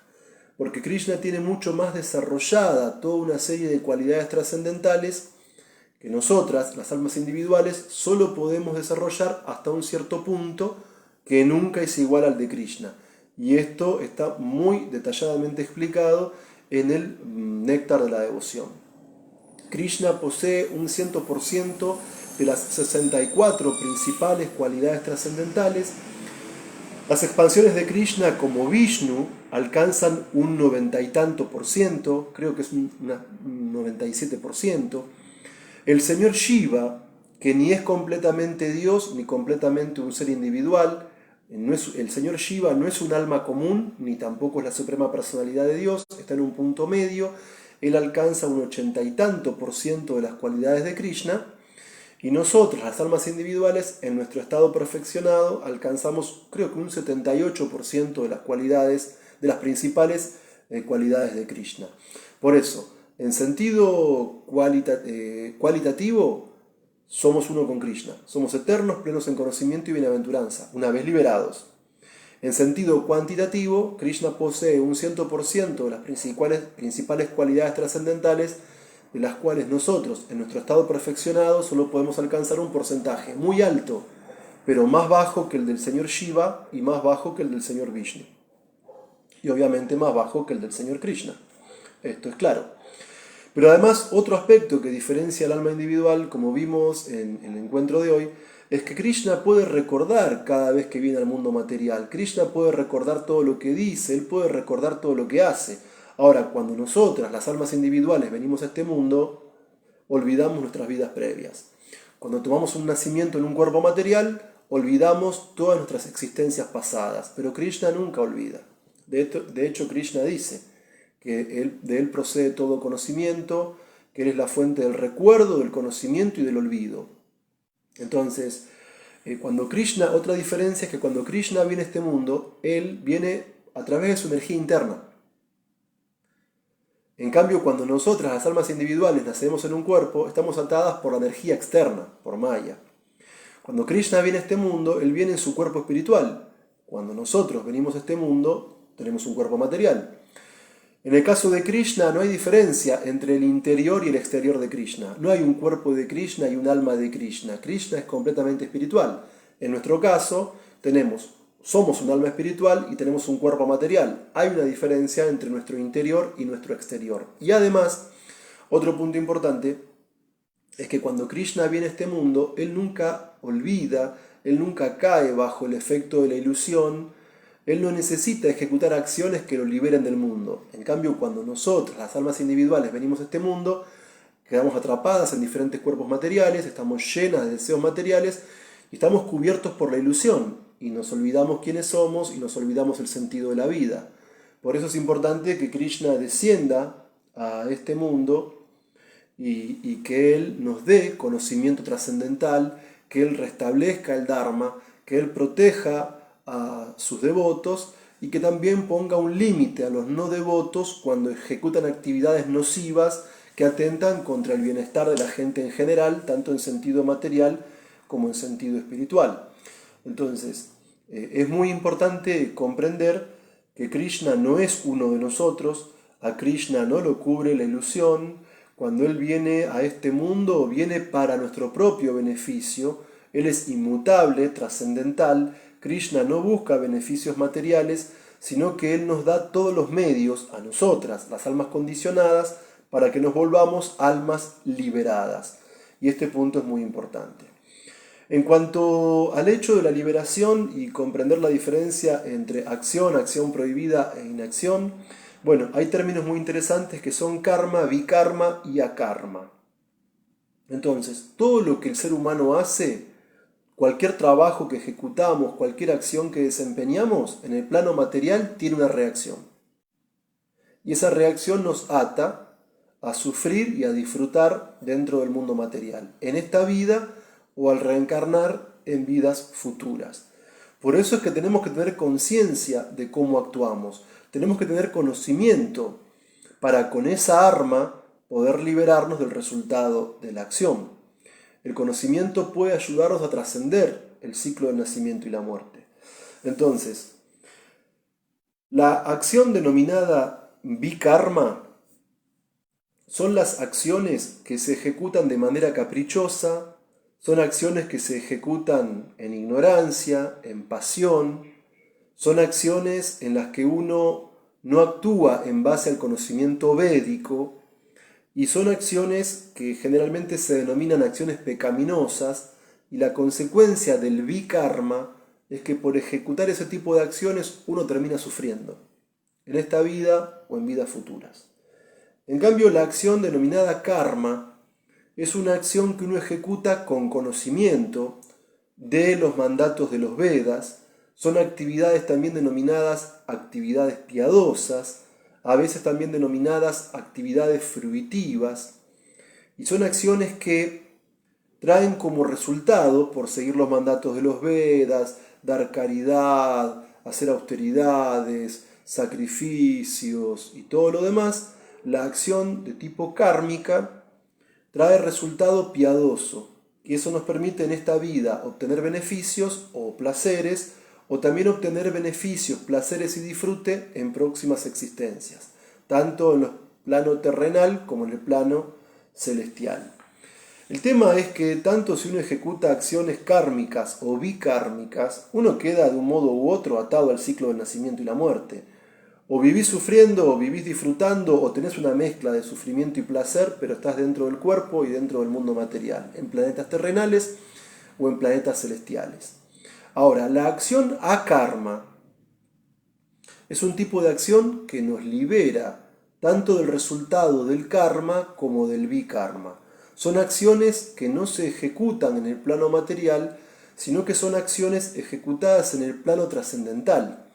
Porque Krishna tiene mucho más desarrollada toda una serie de cualidades trascendentales que nosotras, las almas individuales, solo podemos desarrollar hasta un cierto punto que nunca es igual al de Krishna. Y esto está muy detalladamente explicado en el Néctar de la Devoción. Krishna posee un 100% de las 64 principales cualidades trascendentales. Las expansiones de Krishna como Vishnu alcanzan un 90 y tanto por ciento, creo que es un 97%. El señor Shiva, que ni es completamente Dios ni completamente un ser individual, el señor Shiva no es un alma común, ni tampoco es la suprema personalidad de Dios, está en un punto medio. Él alcanza un 80 y tanto por ciento de las cualidades de Krishna, y nosotros, las almas individuales, en nuestro estado perfeccionado, alcanzamos creo que un 78% de las cualidades, de las principales cualidades de Krishna. Por eso, en sentido cualitativo, somos uno con Krishna. Somos eternos, plenos en conocimiento y bienaventuranza, una vez liberados. En sentido cuantitativo, Krishna posee un 100% de las principales cualidades trascendentales, de las cuales nosotros, en nuestro estado perfeccionado, solo podemos alcanzar un porcentaje muy alto, pero más bajo que el del señor Shiva y más bajo que el del señor Vishnu. Y obviamente más bajo que el del señor Krishna. Esto es claro. Pero además, otro aspecto que diferencia al alma individual, como vimos en el encuentro de hoy, es que Krishna puede recordar cada vez que viene al mundo material. Krishna puede recordar todo lo que dice, Él puede recordar todo lo que hace. Ahora, cuando nosotras, las almas individuales, venimos a este mundo, olvidamos nuestras vidas previas. Cuando tomamos un nacimiento en un cuerpo material, olvidamos todas nuestras existencias pasadas. Pero Krishna nunca olvida. De hecho, Krishna dice que de Él procede todo conocimiento, que Él es la fuente del recuerdo, del conocimiento y del olvido. Entonces, otra diferencia es que cuando Krishna viene a este mundo, Él viene a través de su energía interna. En cambio, cuando nosotras, las almas individuales, nacemos en un cuerpo, estamos atadas por la energía externa, por Maya. Cuando Krishna viene a este mundo, Él viene en su cuerpo espiritual. Cuando nosotros venimos a este mundo, tenemos un cuerpo material. En el caso de Krishna no hay diferencia entre el interior y el exterior de Krishna. No hay un cuerpo de Krishna y un alma de Krishna. Krishna es completamente espiritual. En nuestro caso, somos un alma espiritual y tenemos un cuerpo material. Hay una diferencia entre nuestro interior y nuestro exterior. Y además, otro punto importante es que cuando Krishna viene a este mundo, Él nunca olvida, Él nunca cae bajo el efecto de la ilusión. Él no necesita ejecutar acciones que lo liberen del mundo. En cambio, cuando nosotros, las almas individuales, venimos a este mundo, quedamos atrapadas en diferentes cuerpos materiales, estamos llenas de deseos materiales y estamos cubiertos por la ilusión. Y nos olvidamos quiénes somos y nos olvidamos el sentido de la vida. Por eso es importante que Krishna descienda a este mundo y que Él nos dé conocimiento trascendental, que Él restablezca el Dharma, que Él proteja a sus devotos y que también ponga un límite a los no devotos cuando ejecutan actividades nocivas que atentan contra el bienestar de la gente en general, tanto en sentido material como en sentido espiritual. Entonces, es muy importante comprender que Krishna no es uno de nosotros, a Krishna no lo cubre la ilusión. Cuando Él viene a este mundo, viene para nuestro propio beneficio. Él es inmutable, trascendental. Krishna no busca beneficios materiales, sino que Él nos da todos los medios a nosotras, las almas condicionadas, para que nos volvamos almas liberadas. Y este punto es muy importante. En cuanto al hecho de la liberación y comprender la diferencia entre acción, acción prohibida e inacción, bueno, hay términos muy interesantes que son karma, vikarma y akarma. Entonces, todo lo que el ser humano hace, cualquier trabajo que ejecutamos, cualquier acción que desempeñamos, en el plano material tiene una reacción. Y esa reacción nos ata a sufrir y a disfrutar dentro del mundo material, en esta vida o al reencarnar en vidas futuras. Por eso es que tenemos que tener conciencia de cómo actuamos. Tenemos que tener conocimiento para con esa arma poder liberarnos del resultado de la acción. El conocimiento puede ayudarnos a trascender el ciclo del nacimiento y la muerte. Entonces, la acción denominada vikarma son las acciones que se ejecutan de manera caprichosa, son acciones que se ejecutan en ignorancia, en pasión, son acciones en las que uno no actúa en base al conocimiento védico y son acciones que generalmente se denominan acciones pecaminosas y la consecuencia del vikarma es que por ejecutar ese tipo de acciones uno termina sufriendo, en esta vida o en vidas futuras. En cambio, la acción denominada karma es una acción que uno ejecuta con conocimiento de los mandatos de los Vedas. Son actividades también denominadas actividades piadosas, a veces también denominadas actividades fruitivas, y son acciones que traen como resultado, por seguir los mandatos de los Vedas, dar caridad, hacer austeridades, sacrificios y todo lo demás, la acción de tipo kármica trae resultado piadoso, y eso nos permite en esta vida obtener beneficios o placeres, o también obtener beneficios, placeres y disfrute en próximas existencias, tanto en el plano terrenal como en el plano celestial. El tema es que tanto si uno ejecuta acciones kármicas o bikármicas, uno queda de un modo u otro atado al ciclo del nacimiento y la muerte. O vivís sufriendo, o vivís disfrutando, o tenés una mezcla de sufrimiento y placer, pero estás dentro del cuerpo y dentro del mundo material, en planetas terrenales o en planetas celestiales. Ahora, la acción akarma es un tipo de acción que nos libera tanto del resultado del karma como del vikarma. Son acciones que no se ejecutan en el plano material, sino que son acciones ejecutadas en el plano trascendental.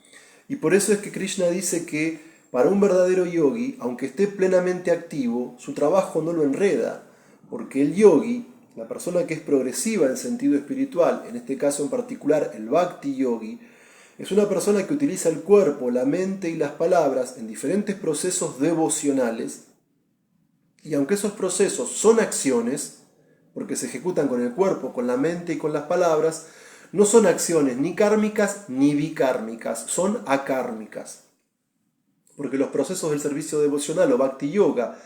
Y por eso es que Krishna dice que para un verdadero yogi, aunque esté plenamente activo, su trabajo no lo enreda, porque el yogi, la persona que es progresiva en sentido espiritual, en este caso en particular el bhakti yogi, es una persona que utiliza el cuerpo, la mente y las palabras en diferentes procesos devocionales, y aunque esos procesos son acciones, porque se ejecutan con el cuerpo, con la mente y con las palabras, no son acciones ni kármicas ni bikármicas, son akármicas. Porque los procesos del servicio devocional o bhakti yoga,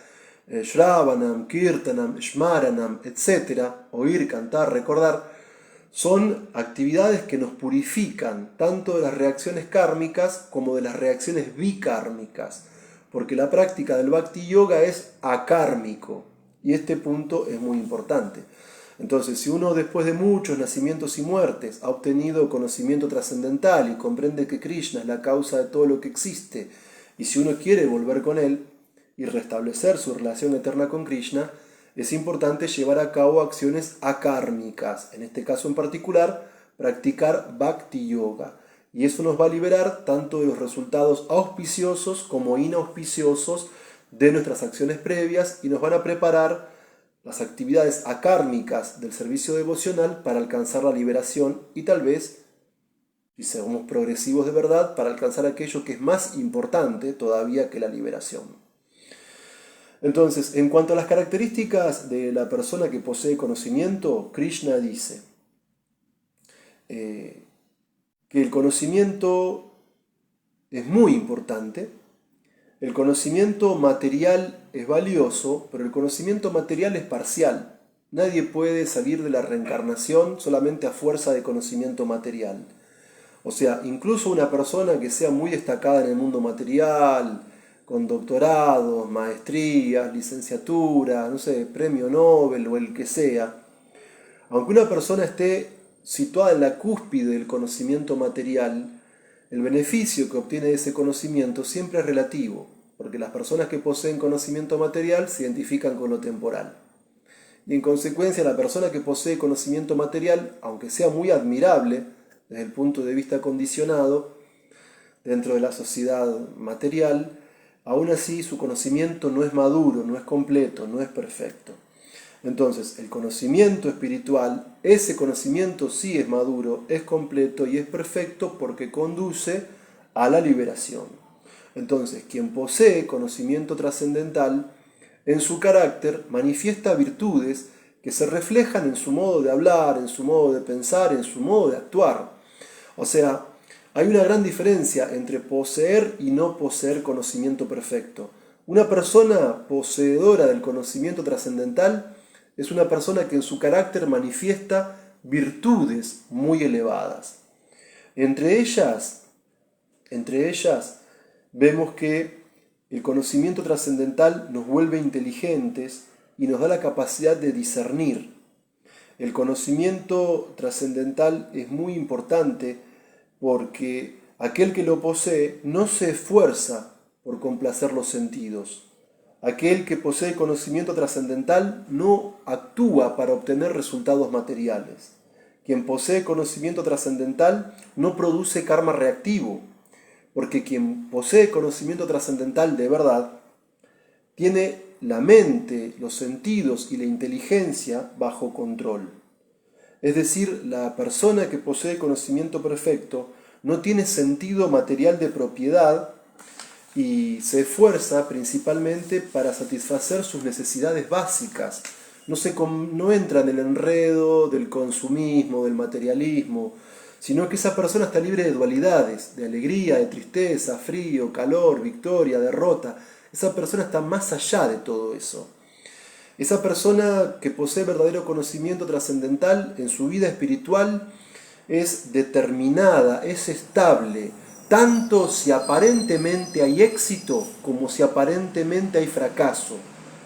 shravanam, kirtanam, shmaranam, etc., oír, cantar, recordar, son actividades que nos purifican tanto de las reacciones kármicas como de las reacciones bikármicas. Porque la práctica del bhakti yoga es akármico. Y este punto es muy importante. Entonces, si uno después de muchos nacimientos y muertes ha obtenido conocimiento trascendental y comprende que Krishna es la causa de todo lo que existe, y si uno quiere volver con él y restablecer su relación eterna con Krishna, es importante llevar a cabo acciones akármicas, en este caso en particular, practicar bhakti yoga. Y eso nos va a liberar tanto de los resultados auspiciosos como inauspiciosos de nuestras acciones previas y nos van a preparar las actividades akármicas del servicio devocional para alcanzar la liberación y tal vez, si somos progresivos de verdad, para alcanzar aquello que es más importante todavía que la liberación. Entonces, en cuanto a las características de la persona que posee conocimiento, Krishna dice: que el conocimiento es muy importante. El conocimiento material es valioso, pero el conocimiento material es parcial. Nadie puede salir de la reencarnación solamente a fuerza de conocimiento material. O sea, incluso una persona que sea muy destacada en el mundo material, con doctorados, maestrías, licenciatura, no sé, premio Nobel o el que sea, aunque una persona esté situada en la cúspide del conocimiento material, el beneficio que obtiene de ese conocimiento siempre es relativo, porque las personas que poseen conocimiento material se identifican con lo temporal. Y en consecuencia, la persona que posee conocimiento material, aunque sea muy admirable desde el punto de vista condicionado dentro de la sociedad material, aún así su conocimiento no es maduro, no es completo, no es perfecto. Entonces, el conocimiento espiritual, ese conocimiento sí es maduro, es completo y es perfecto porque conduce a la liberación. Entonces, quien posee conocimiento trascendental, en su carácter manifiesta virtudes que se reflejan en su modo de hablar, en su modo de pensar, en su modo de actuar. O sea, hay una gran diferencia entre poseer y no poseer conocimiento perfecto. Una persona poseedora del conocimiento trascendental es una persona que en su carácter manifiesta virtudes muy elevadas. Entre ellas vemos que el conocimiento trascendental nos vuelve inteligentes y nos da la capacidad de discernir. El conocimiento trascendental es muy importante porque aquel que lo posee no se esfuerza por complacer los sentidos. Aquel que posee conocimiento trascendental no actúa para obtener resultados materiales. Quien posee conocimiento trascendental no produce karma reactivo, porque quien posee conocimiento trascendental de verdad tiene la mente, los sentidos y la inteligencia bajo control. Es decir, la persona que posee conocimiento perfecto no tiene sentido material de propiedad y se esfuerza principalmente para satisfacer sus necesidades básicas. No entra en el enredo del consumismo, del materialismo, sino que esa persona está libre de dualidades, de alegría, de tristeza, frío, calor, victoria, derrota. Esa persona está más allá de todo eso. Esa persona que posee verdadero conocimiento trascendental en su vida espiritual es determinada, es estable, tanto si aparentemente hay éxito como si aparentemente hay fracaso.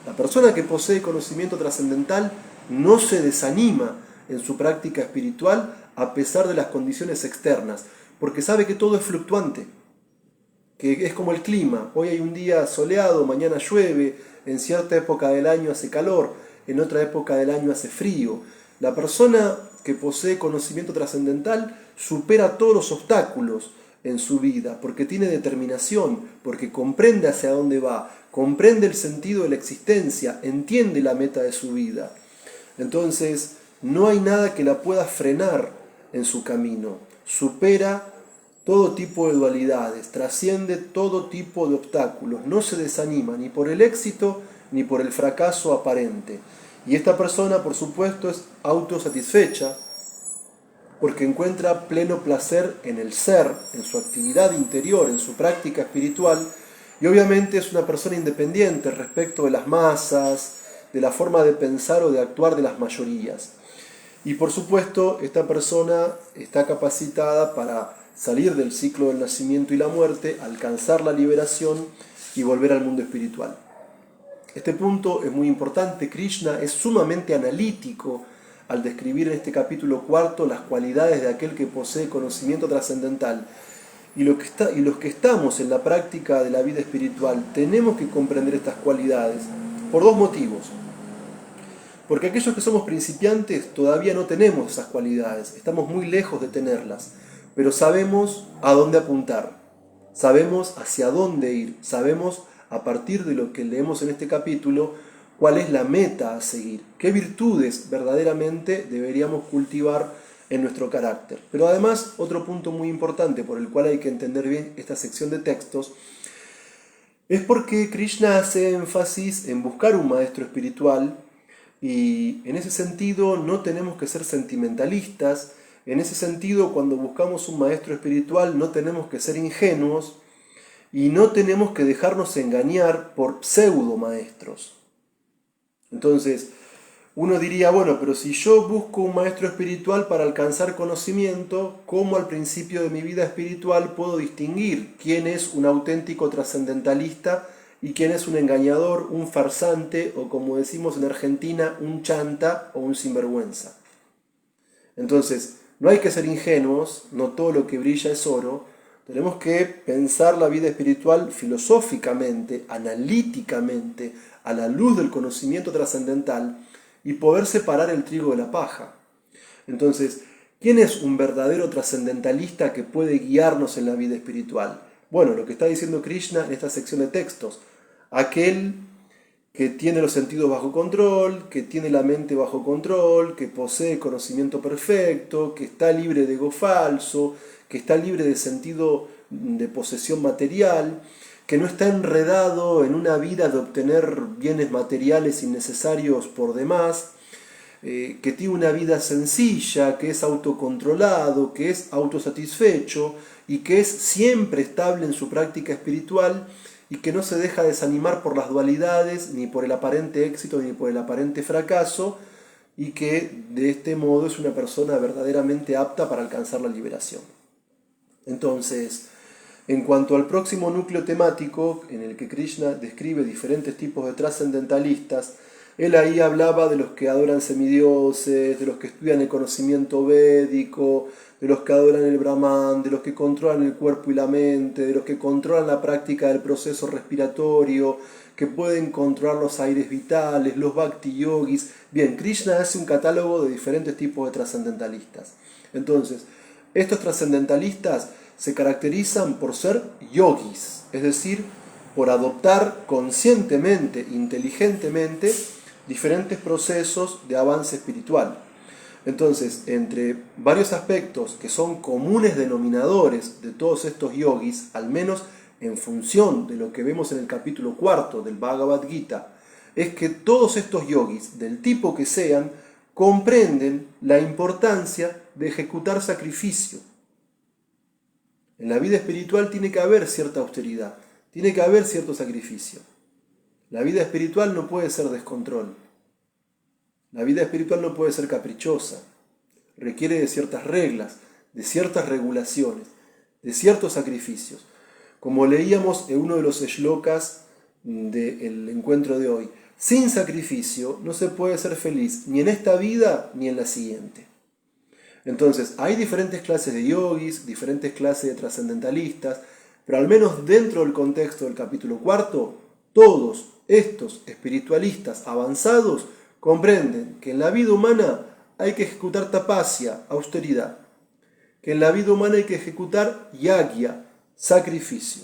La persona que posee conocimiento trascendental no se desanima en su práctica espiritual a pesar de las condiciones externas, porque sabe que todo es fluctuante, que es como el clima. Hoy hay un día soleado, mañana llueve, en cierta época del año hace calor, en otra época del año hace frío. La persona que posee conocimiento trascendental supera todos los obstáculos en su vida, porque tiene determinación, porque comprende hacia dónde va, comprende el sentido de la existencia, entiende la meta de su vida. Entonces, no hay nada que la pueda frenar en su camino. Supera todo tipo de dualidades, trasciende todo tipo de obstáculos, no se desanima ni por el éxito ni por el fracaso aparente. Y esta persona, por supuesto, es autosatisfecha porque encuentra pleno placer en el ser, en su actividad interior, en su práctica espiritual, y obviamente es una persona independiente respecto de las masas, de la forma de pensar o de actuar de las mayorías. Y por supuesto, esta persona está capacitada para salir del ciclo del nacimiento y la muerte, alcanzar la liberación y volver al mundo espiritual. Este punto es muy importante. Krishna es sumamente analítico al describir en este capítulo 4 las cualidades de aquel que posee conocimiento trascendental. Y los que estamos en la práctica de la vida espiritual tenemos que comprender estas cualidades por dos motivos. Porque aquellos que somos principiantes todavía no tenemos esas cualidades, estamos muy lejos de tenerlas, pero sabemos a dónde apuntar, sabemos hacia dónde ir, sabemos a partir de lo que leemos en este capítulo cuál es la meta a seguir, qué virtudes verdaderamente deberíamos cultivar en nuestro carácter. Pero además, otro punto muy importante por el cual hay que entender bien esta sección de textos es porque Krishna hace énfasis en buscar un maestro espiritual. Y en ese sentido no tenemos que ser sentimentalistas En ese sentido, cuando buscamos un maestro espiritual, no tenemos que ser ingenuos y no tenemos que dejarnos engañar por pseudo maestros. Entonces, uno diría, bueno, pero si yo busco un maestro espiritual para alcanzar conocimiento, ¿cómo al principio de mi vida espiritual puedo distinguir quién es un auténtico trascendentalista y quién es un engañador, un farsante o, como decimos en Argentina, un chanta o un sinvergüenza? Entonces, no hay que ser ingenuos, no todo lo que brilla es oro. Tenemos que pensar la vida espiritual filosóficamente, analíticamente, a la luz del conocimiento trascendental y poder separar el trigo de la paja. Entonces, ¿quién es un verdadero trascendentalista que puede guiarnos en la vida espiritual? Bueno, lo que está diciendo Krishna en esta sección de textos, aquel que tiene los sentidos bajo control, que tiene la mente bajo control, que posee conocimiento perfecto, que está libre de ego falso, que está libre de sentido de posesión material, que no está enredado en una vida de obtener bienes materiales innecesarios por demás, que tiene una vida sencilla, que es autocontrolado, que es autosatisfecho y que es siempre estable en su práctica espiritual y que no se deja desanimar por las dualidades, ni por el aparente éxito, ni por el aparente fracaso, y que de este modo es una persona verdaderamente apta para alcanzar la liberación. Entonces, en cuanto al próximo núcleo temático, en el que Krishna describe diferentes tipos de trascendentalistas, él ahí hablaba de los que adoran semidioses, de los que estudian el conocimiento védico, de los que adoran el Brahman, de los que controlan el cuerpo y la mente, de los que controlan la práctica del proceso respiratorio, que pueden controlar los aires vitales, los bhakti yogis. Bien, Krishna hace un catálogo de diferentes tipos de trascendentalistas. Entonces, estos trascendentalistas se caracterizan por ser yogis, es decir, por adoptar conscientemente, inteligentemente, diferentes procesos de avance espiritual. Entonces, entre varios aspectos que son comunes denominadores de todos estos yogis, al menos en función de lo que vemos en el capítulo 4 del Bhagavad Gita, es que todos estos yogis, del tipo que sean, comprenden la importancia de ejecutar sacrificio. En la vida espiritual tiene que haber cierta austeridad, tiene que haber cierto sacrificio. La vida espiritual no puede ser descontrol. La vida espiritual no puede ser caprichosa. Requiere de ciertas reglas, de ciertas regulaciones, de ciertos sacrificios. Como leíamos en uno de los shlokas del encuentro de hoy, sin sacrificio no se puede ser feliz ni en esta vida ni en la siguiente. Entonces, hay diferentes clases de yogis, diferentes clases de trascendentalistas, pero al menos dentro del contexto del capítulo 4, todos estos espiritualistas avanzados comprenden que en la vida humana hay que ejecutar tapasya, austeridad, que en la vida humana hay que ejecutar yagya, sacrificio,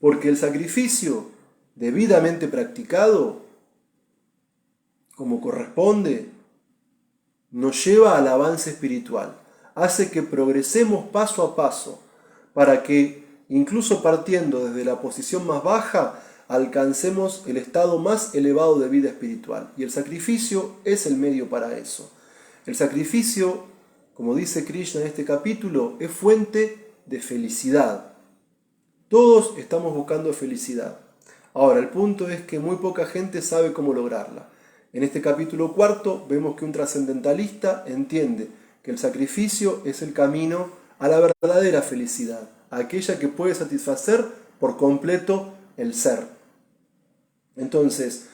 porque el sacrificio debidamente practicado, como corresponde, nos lleva al avance espiritual, hace que progresemos paso a paso, para que, incluso partiendo desde la posición más baja, alcancemos el estado más elevado de vida espiritual. Y el sacrificio es el medio para eso. El sacrificio, como dice Krishna en este capítulo, es fuente de felicidad. Todos estamos buscando felicidad. Ahora, el punto es que muy poca gente sabe cómo lograrla. En este capítulo 4 vemos que un trascendentalista entiende que el sacrificio es el camino a la verdadera felicidad, a aquella que puede satisfacer por completo el ser. Entonces,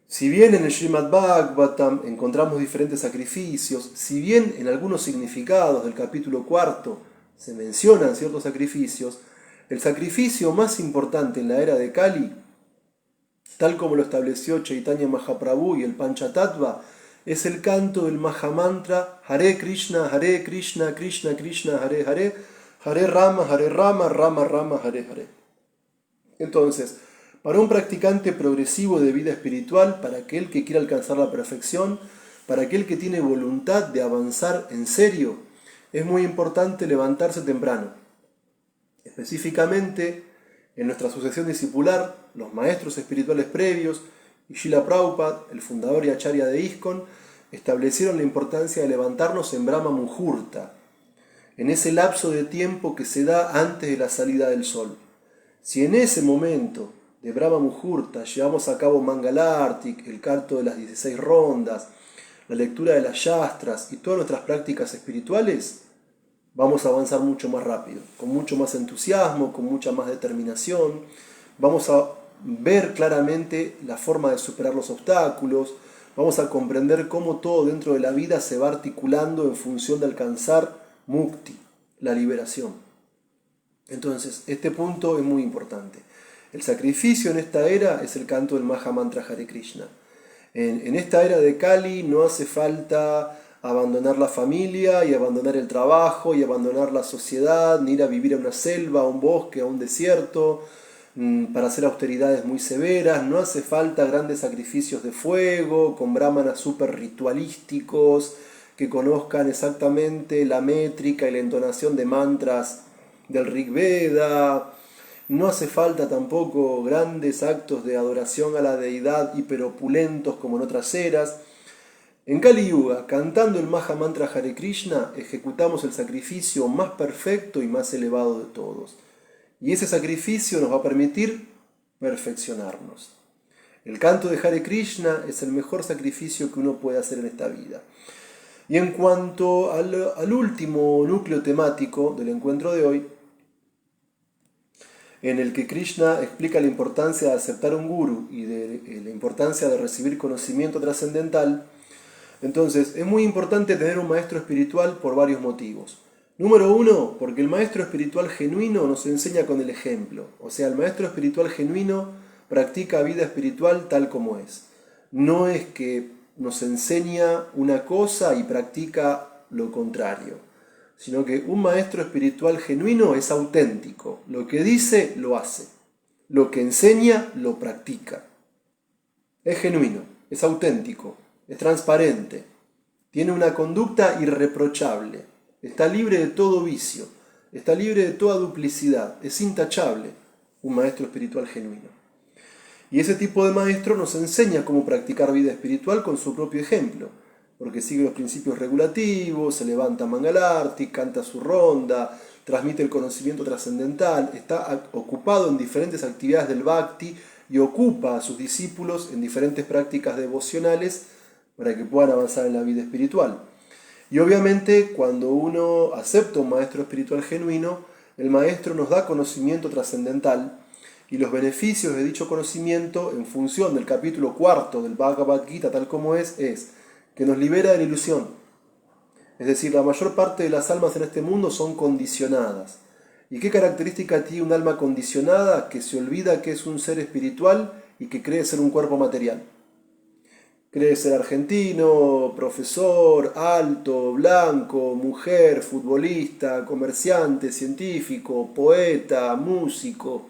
si bien en el Srimad Bhagavatam encontramos diferentes sacrificios, si bien en algunos significados del capítulo 4 se mencionan ciertos sacrificios, el sacrificio más importante en la era de Kali, tal como lo estableció Chaitanya Mahaprabhu y el Panchatattva, es el canto del Mahamantra Hare Krishna, Krishna Krishna, Hare Hare, Hare Rama, Rama Rama, Hare Hare. Entonces, para un practicante progresivo de vida espiritual, para aquel que quiere alcanzar la perfección, para aquel que tiene voluntad de avanzar en serio, es muy importante levantarse temprano. Específicamente, en nuestra sucesión discipular, los maestros espirituales previos y Srila Prabhupada, el fundador y acharya de ISKCON, establecieron la importancia de levantarnos en Brahma Muhurta, en ese lapso de tiempo que se da antes de la salida del sol. Si en ese momento de Brahma Muhurta llevamos a cabo Mangalartik, el canto de las 16 rondas, la lectura de las Shastras y todas nuestras prácticas espirituales, vamos a avanzar mucho más rápido, con mucho más entusiasmo, con mucha más determinación. Vamos a ver claramente la forma de superar los obstáculos, vamos a comprender cómo todo dentro de la vida se va articulando en función de alcanzar Mukti, la liberación. Entonces, este punto es muy importante. El sacrificio en esta era es el canto del Maha Mantra Hare Krishna. En esta era de Kali no hace falta abandonar la familia y abandonar el trabajo y abandonar la sociedad, ni ir a vivir a una selva, a un bosque, a un desierto, para hacer austeridades muy severas. No hace falta grandes sacrificios de fuego, con brahmanas súper ritualísticos, que conozcan exactamente la métrica y la entonación de mantras del Rig Veda. No hace falta tampoco grandes actos de adoración a la deidad hiperopulentos como en otras eras. En Kali Yuga, cantando el Maha Mantra Hare Krishna, ejecutamos el sacrificio más perfecto y más elevado de todos. Y ese sacrificio nos va a permitir perfeccionarnos. El canto de Hare Krishna es el mejor sacrificio que uno puede hacer en esta vida. Y en cuanto al último núcleo temático del encuentro de hoy, en el que Krishna explica la importancia de aceptar un guru y de la importancia de recibir conocimiento trascendental, entonces es muy importante tener un maestro espiritual por varios motivos. Número uno, porque el maestro espiritual genuino nos enseña con el ejemplo. O sea, el maestro espiritual genuino practica vida espiritual tal como es. No es que nos enseña una cosa y practica lo contrario, sino que un maestro espiritual genuino es auténtico. Lo que dice, lo hace. Lo que enseña, lo practica. Es genuino, es auténtico, es transparente, tiene una conducta irreprochable, está libre de todo vicio, está libre de toda duplicidad, es intachable, un maestro espiritual genuino. Y ese tipo de maestro nos enseña cómo practicar vida espiritual con su propio ejemplo, porque sigue los principios regulativos, se levanta Mangalarti, canta su ronda, transmite el conocimiento trascendental, está ocupado en diferentes actividades del Bhakti y ocupa a sus discípulos en diferentes prácticas devocionales para que puedan avanzar en la vida espiritual. Y obviamente cuando uno acepta un maestro espiritual genuino, el maestro nos da conocimiento trascendental y los beneficios de dicho conocimiento en función del capítulo 4 del Bhagavad Gita tal como es que nos libera de la ilusión. Es decir, la mayor parte de las almas en este mundo son condicionadas. ¿Y qué característica tiene un alma condicionada? Que se olvida que es un ser espiritual y que cree ser un cuerpo material. Cree ser argentino, profesor, alto, blanco, mujer, futbolista, comerciante, científico, poeta, músico.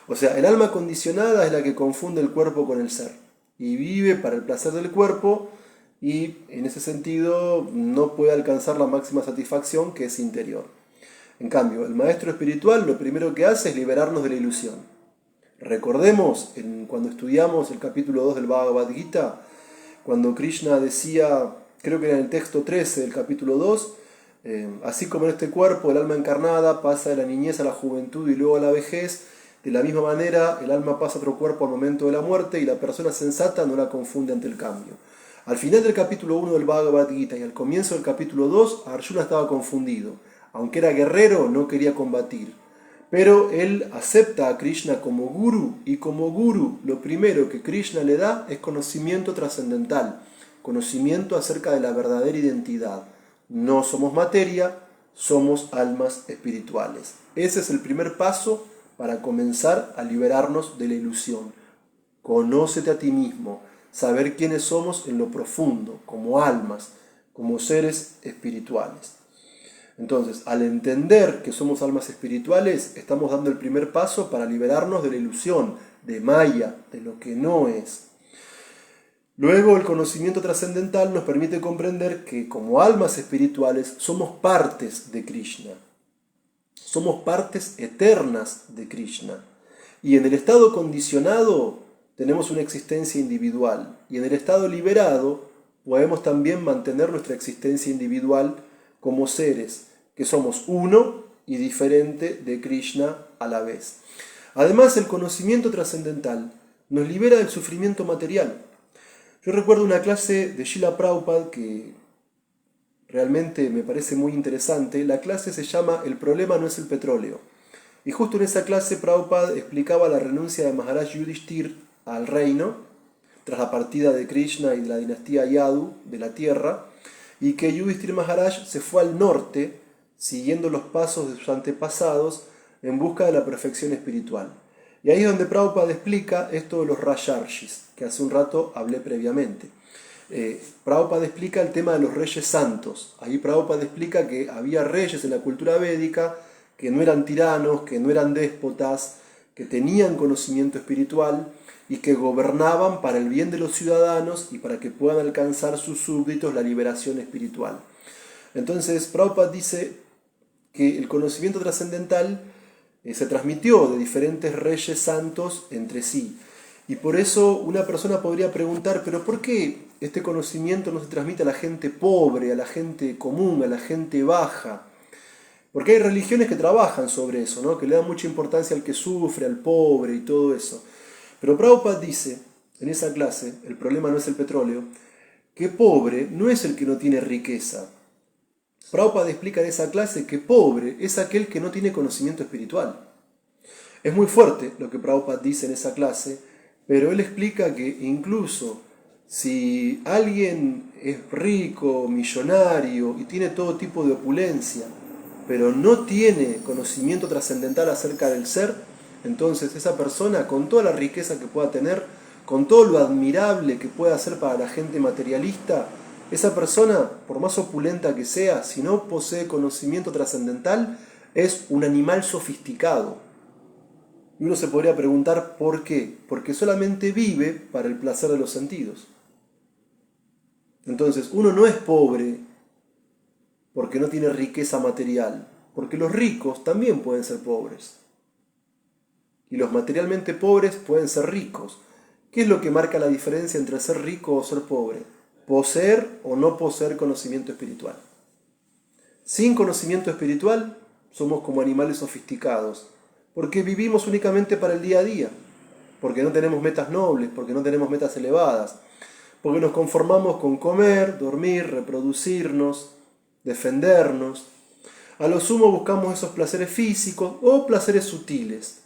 O sea, el alma condicionada es la que confunde el cuerpo con el ser y vive para el placer del cuerpo y en ese sentido no puede alcanzar la máxima satisfacción que es interior. En cambio, el maestro espiritual lo primero que hace es liberarnos de la ilusión. Recordemos, cuando estudiamos el capítulo 2 del Bhagavad Gita, cuando Krishna decía, creo que era en el texto 13 del capítulo 2, así como en este cuerpo el alma encarnada pasa de la niñez a la juventud y luego a la vejez, de la misma manera el alma pasa a otro cuerpo al momento de la muerte y la persona sensata no la confunde ante el cambio. Al final del capítulo 1 del Bhagavad Gita y al comienzo del capítulo 2, Arjuna estaba confundido. Aunque era guerrero, no quería combatir. Pero él acepta a Krishna como guru, y como guru lo primero que Krishna le da es conocimiento trascendental, conocimiento acerca de la verdadera identidad. No somos materia, somos almas espirituales. Ese es el primer paso para comenzar a liberarnos de la ilusión. Conócete a ti mismo, saber quiénes somos en lo profundo, como almas, como seres espirituales. Entonces, al entender que somos almas espirituales, estamos dando el primer paso para liberarnos de la ilusión, de Maya, de lo que no es. Luego, el conocimiento trascendental nos permite comprender que como almas espirituales somos partes de Krishna. Somos partes eternas de Krishna. Y en el estado condicionado tenemos una existencia individual. Y en el estado liberado podemos también mantener nuestra existencia individual como seres, que somos uno y diferente de Krishna a la vez. Además, el conocimiento trascendental nos libera del sufrimiento material. Yo recuerdo una clase de Srila Prabhupada que realmente me parece muy interesante. La clase se llama El problema no es el petróleo. Y justo en esa clase Prabhupada explicaba la renuncia de Maharaj Yudhishthir al reino, tras la partida de Krishna y de la dinastía Yadu de la tierra, y que Yudhishthir Maharaj se fue al norte, siguiendo los pasos de sus antepasados, en busca de la perfección espiritual. Y ahí es donde Prabhupada explica esto de los Rajarshis, que hace un rato hablé previamente. Prabhupada explica el tema de los reyes santos. Ahí Prabhupada explica que había reyes en la cultura védica que no eran tiranos, que no eran déspotas, que tenían conocimiento espiritual y que gobernaban para el bien de los ciudadanos y para que puedan alcanzar sus súbditos la liberación espiritual. Entonces Prabhupada dice que el conocimiento trascendental se transmitió de diferentes reyes santos entre sí. Y por eso una persona podría preguntar, ¿pero por qué este conocimiento no se transmite a la gente pobre, a la gente común, a la gente baja? Porque hay religiones que trabajan sobre eso, ¿no? Que le dan mucha importancia al que sufre, al pobre y todo eso. Pero Prabhupada dice, en esa clase, el problema no es el petróleo, que pobre no es el que no tiene riqueza. Prabhupada explica en esa clase que pobre es aquel que no tiene conocimiento espiritual. Es muy fuerte lo que Prabhupada dice en esa clase, pero él explica que incluso si alguien es rico, millonario y tiene todo tipo de opulencia, pero no tiene conocimiento trascendental acerca del ser, entonces esa persona, con toda la riqueza que pueda tener, con todo lo admirable que pueda hacer para la gente materialista, esa persona, por más opulenta que sea, si no posee conocimiento trascendental, es un animal sofisticado. Y uno se podría preguntar ¿por qué? Porque solamente vive para el placer de los sentidos. Entonces, uno no es pobre porque no tiene riqueza material, porque los ricos también pueden ser pobres. Y los materialmente pobres pueden ser ricos. ¿Qué es lo que marca la diferencia entre ser rico o ser pobre? Poseer o no poseer conocimiento espiritual. Sin conocimiento espiritual somos como animales sofisticados, porque vivimos únicamente para el día a día, porque no tenemos metas nobles, porque no tenemos metas elevadas, porque nos conformamos con comer, dormir, reproducirnos, defendernos. A lo sumo buscamos esos placeres físicos o placeres sutiles.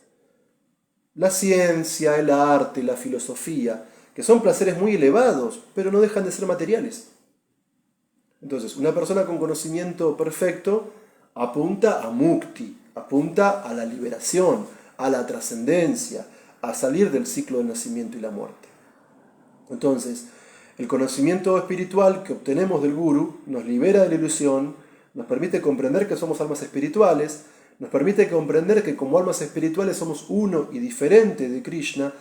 La ciencia, el arte, la filosofía, que son placeres muy elevados, pero no dejan de ser materiales. Entonces, una persona con conocimiento perfecto apunta a mukti, apunta a la liberación, a la trascendencia, a salir del ciclo del nacimiento y la muerte. Entonces, el conocimiento espiritual que obtenemos del Guru nos libera de la ilusión, nos permite comprender que somos almas espirituales, nos permite comprender que como almas espirituales somos uno y diferente de Krishna,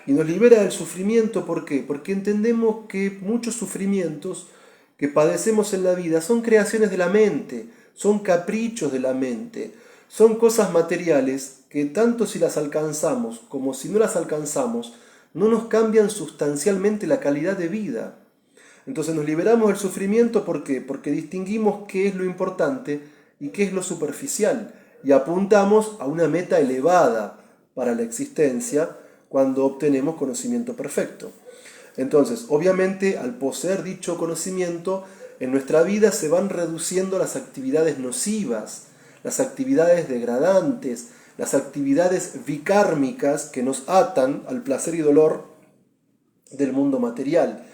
y nos libera del sufrimiento. ¿Por qué? Porque entendemos que muchos sufrimientos que padecemos en la vida son creaciones de la mente, son caprichos de la mente, son cosas materiales que tanto si las alcanzamos como si no las alcanzamos, no nos cambian sustancialmente la calidad de vida. Entonces nos liberamos del sufrimiento. ¿Por qué? Porque distinguimos qué es lo importante y qué es lo superficial, y apuntamos a una meta elevada para la existencia cuando obtenemos conocimiento perfecto. Entonces, obviamente, al poseer dicho conocimiento, en nuestra vida se van reduciendo las actividades nocivas, las actividades degradantes, las actividades vicármicas que nos atan al placer y dolor del mundo material.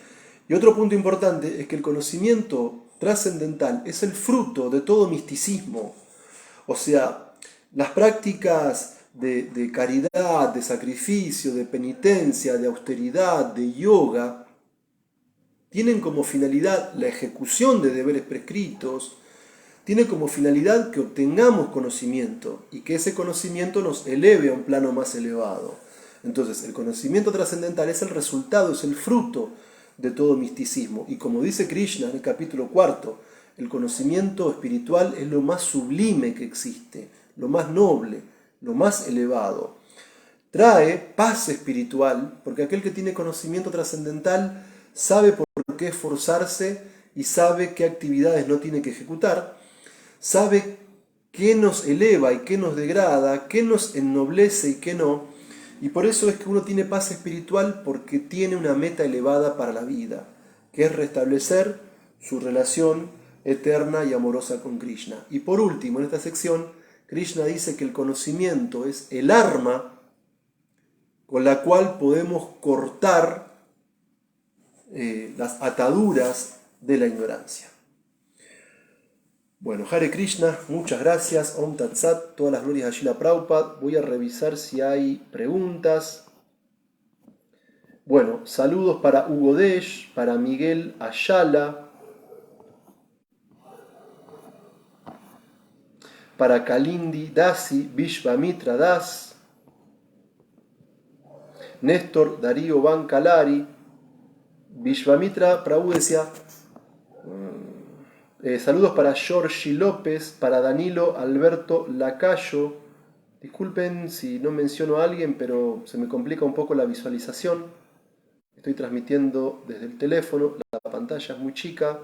Y otro punto importante es que el conocimiento trascendental es el fruto de todo misticismo. O sea, las prácticas de caridad, de sacrificio, de penitencia, de austeridad, de yoga, tienen como finalidad la ejecución de deberes prescritos, tiene como finalidad que obtengamos conocimiento y que ese conocimiento nos eleve a un plano más elevado. Entonces, el conocimiento trascendental es el resultado, es el fruto de todo misticismo. Y como dice Krishna en el capítulo 4, el conocimiento espiritual es lo más sublime que existe, lo más noble, lo más elevado. Trae paz espiritual, porque aquel que tiene conocimiento trascendental sabe por qué esforzarse y sabe qué actividades no tiene que ejecutar, sabe qué nos eleva y qué nos degrada, qué nos ennoblece y qué no, y por eso es que uno tiene paz espiritual porque tiene una meta elevada para la vida, que es restablecer su relación eterna y amorosa con Krishna. Y por último, en esta sección, Krishna dice que el conocimiento es el arma con la cual podemos cortar las ataduras de la ignorancia. Bueno, Hare Krishna, muchas gracias. Om Tat Sat, todas las glorias a Srila Prabhupada. Voy a revisar si hay preguntas. Bueno, saludos para Hugo Desh, para Miguel Ayala, para Kalindi Dasi, Vishvamitra Das, Néstor Darío Bancalari. Vishvamitra Prabhu decía, saludos para Georgi López, para Danilo Alberto Lacayo. Disculpen si no menciono a alguien, pero se me complica un poco la visualización. Estoy transmitiendo desde el teléfono, la pantalla es muy chica.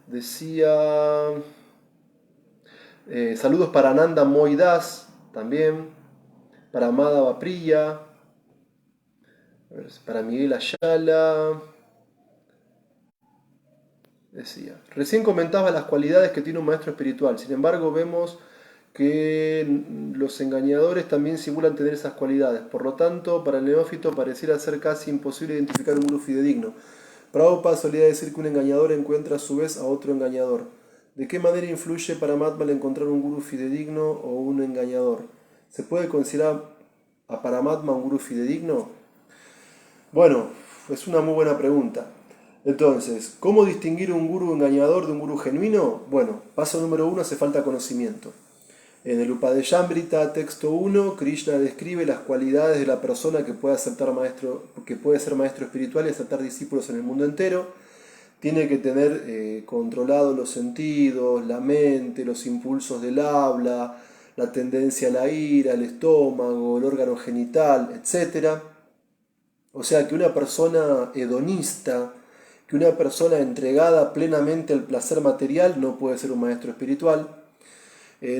Decía, saludos para Ananda Moidas, también, para Amada Bapriya, para Miguel Ayala. Decía, recién comentaba las cualidades que tiene un maestro espiritual, sin embargo vemos que los engañadores también simulan tener esas cualidades, por lo tanto para el neófito pareciera ser casi imposible identificar un gurú fidedigno. Prabhupada solía decir que un engañador encuentra a su vez a otro engañador. ¿De qué manera influye para Paramatma el encontrar un gurú fidedigno o un engañador? ¿Se puede considerar a Paramatma un gurú fidedigno? Bueno, es una muy buena pregunta. Entonces, ¿cómo distinguir un gurú engañador de un gurú genuino? Bueno, paso número 1, hace falta conocimiento. En el Upadeshambrita, texto 1, Krishna describe las cualidades de la persona que puede ser maestro espiritual y aceptar discípulos en el mundo entero. Tiene que tener controlados los sentidos, la mente, los impulsos del habla, la tendencia a la ira, el estómago, el órgano genital, etc. O sea que una persona hedonista, que una persona entregada plenamente al placer material no puede ser un maestro espiritual.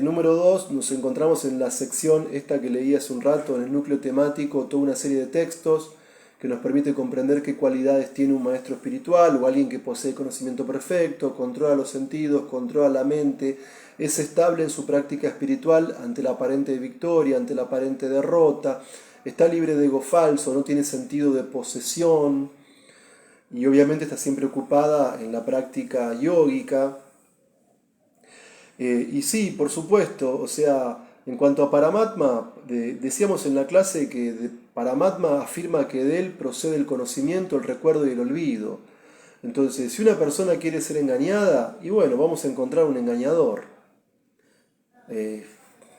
Número 2, nos encontramos en la sección esta que leí hace un rato, en el núcleo temático, toda una serie de textos que nos permite comprender qué cualidades tiene un maestro espiritual o alguien que posee conocimiento perfecto, controla los sentidos, controla la mente, es estable en su práctica espiritual ante la aparente victoria, ante la aparente derrota, está libre de ego falso, no tiene sentido de posesión y obviamente está siempre ocupada en la práctica yógica. Y sí, por supuesto, o sea, en cuanto a Paramatma, decíamos en la clase que Paramatma afirma que de él procede el conocimiento, el recuerdo y el olvido. Entonces, si una persona quiere ser engañada, y bueno, vamos a encontrar un engañador.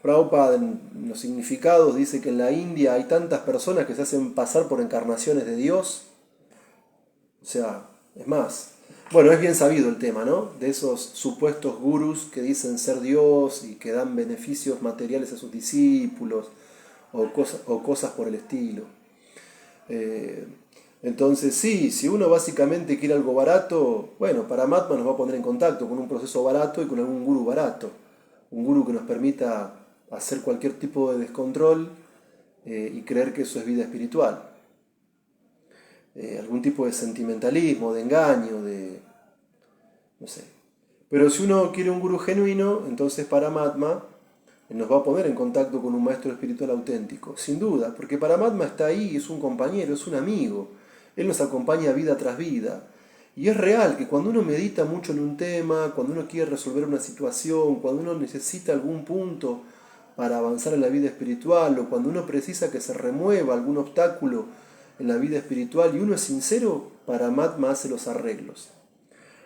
Prabhupada en los significados dice que en la India hay tantas personas que se hacen pasar por encarnaciones de Dios. O sea, es más. Bueno, es bien sabido el tema, ¿no? De esos supuestos gurús que dicen ser Dios y que dan beneficios materiales a sus discípulos o cosas por el estilo. Entonces sí, si uno básicamente quiere algo barato, bueno, Paramatma nos va a poner en contacto con un proceso barato y con algún gurú barato. Un gurú que nos permita hacer cualquier tipo de descontrol y creer que eso es vida espiritual. Algún tipo de sentimentalismo, de engaño, no sé. Pero si uno quiere un gurú genuino, entonces Paramatma nos va a poner en contacto con un maestro espiritual auténtico, sin duda, porque Paramatma está ahí, es un compañero, es un amigo. Él nos acompaña vida tras vida. Y es real que cuando uno medita mucho en un tema, cuando uno quiere resolver una situación, cuando uno necesita algún punto para avanzar en la vida espiritual, o cuando uno precisa que se remueva algún obstáculo en la vida espiritual y uno es sincero, Paramatma hace los arreglos.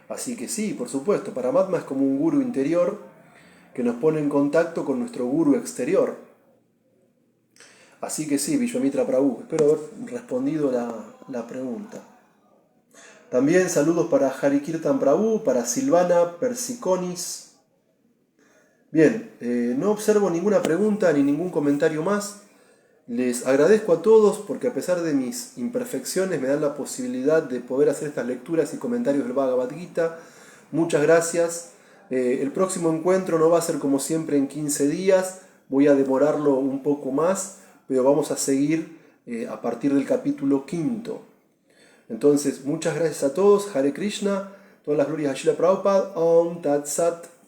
Así que sí, por supuesto, Paramatma es como un gurú interior que nos pone en contacto con nuestro gurú exterior. Así que sí, Vishvamitra Prabhu, espero haber respondido la pregunta. También saludos para Harikirtan Prabhu, para Silvana Persiconis. Bien, no observo ninguna pregunta ni ningún comentario más. Les agradezco a todos porque a pesar de mis imperfecciones me dan la posibilidad de poder hacer estas lecturas y comentarios del Bhagavad Gita. Muchas gracias. El próximo encuentro no va a ser como siempre en 15 días, voy a demorarlo un poco más, pero vamos a seguir a partir del capítulo 5. Entonces, muchas gracias a todos. Hare Krishna, todas las glorias a Srila Prabhupada. Om Tat Sat.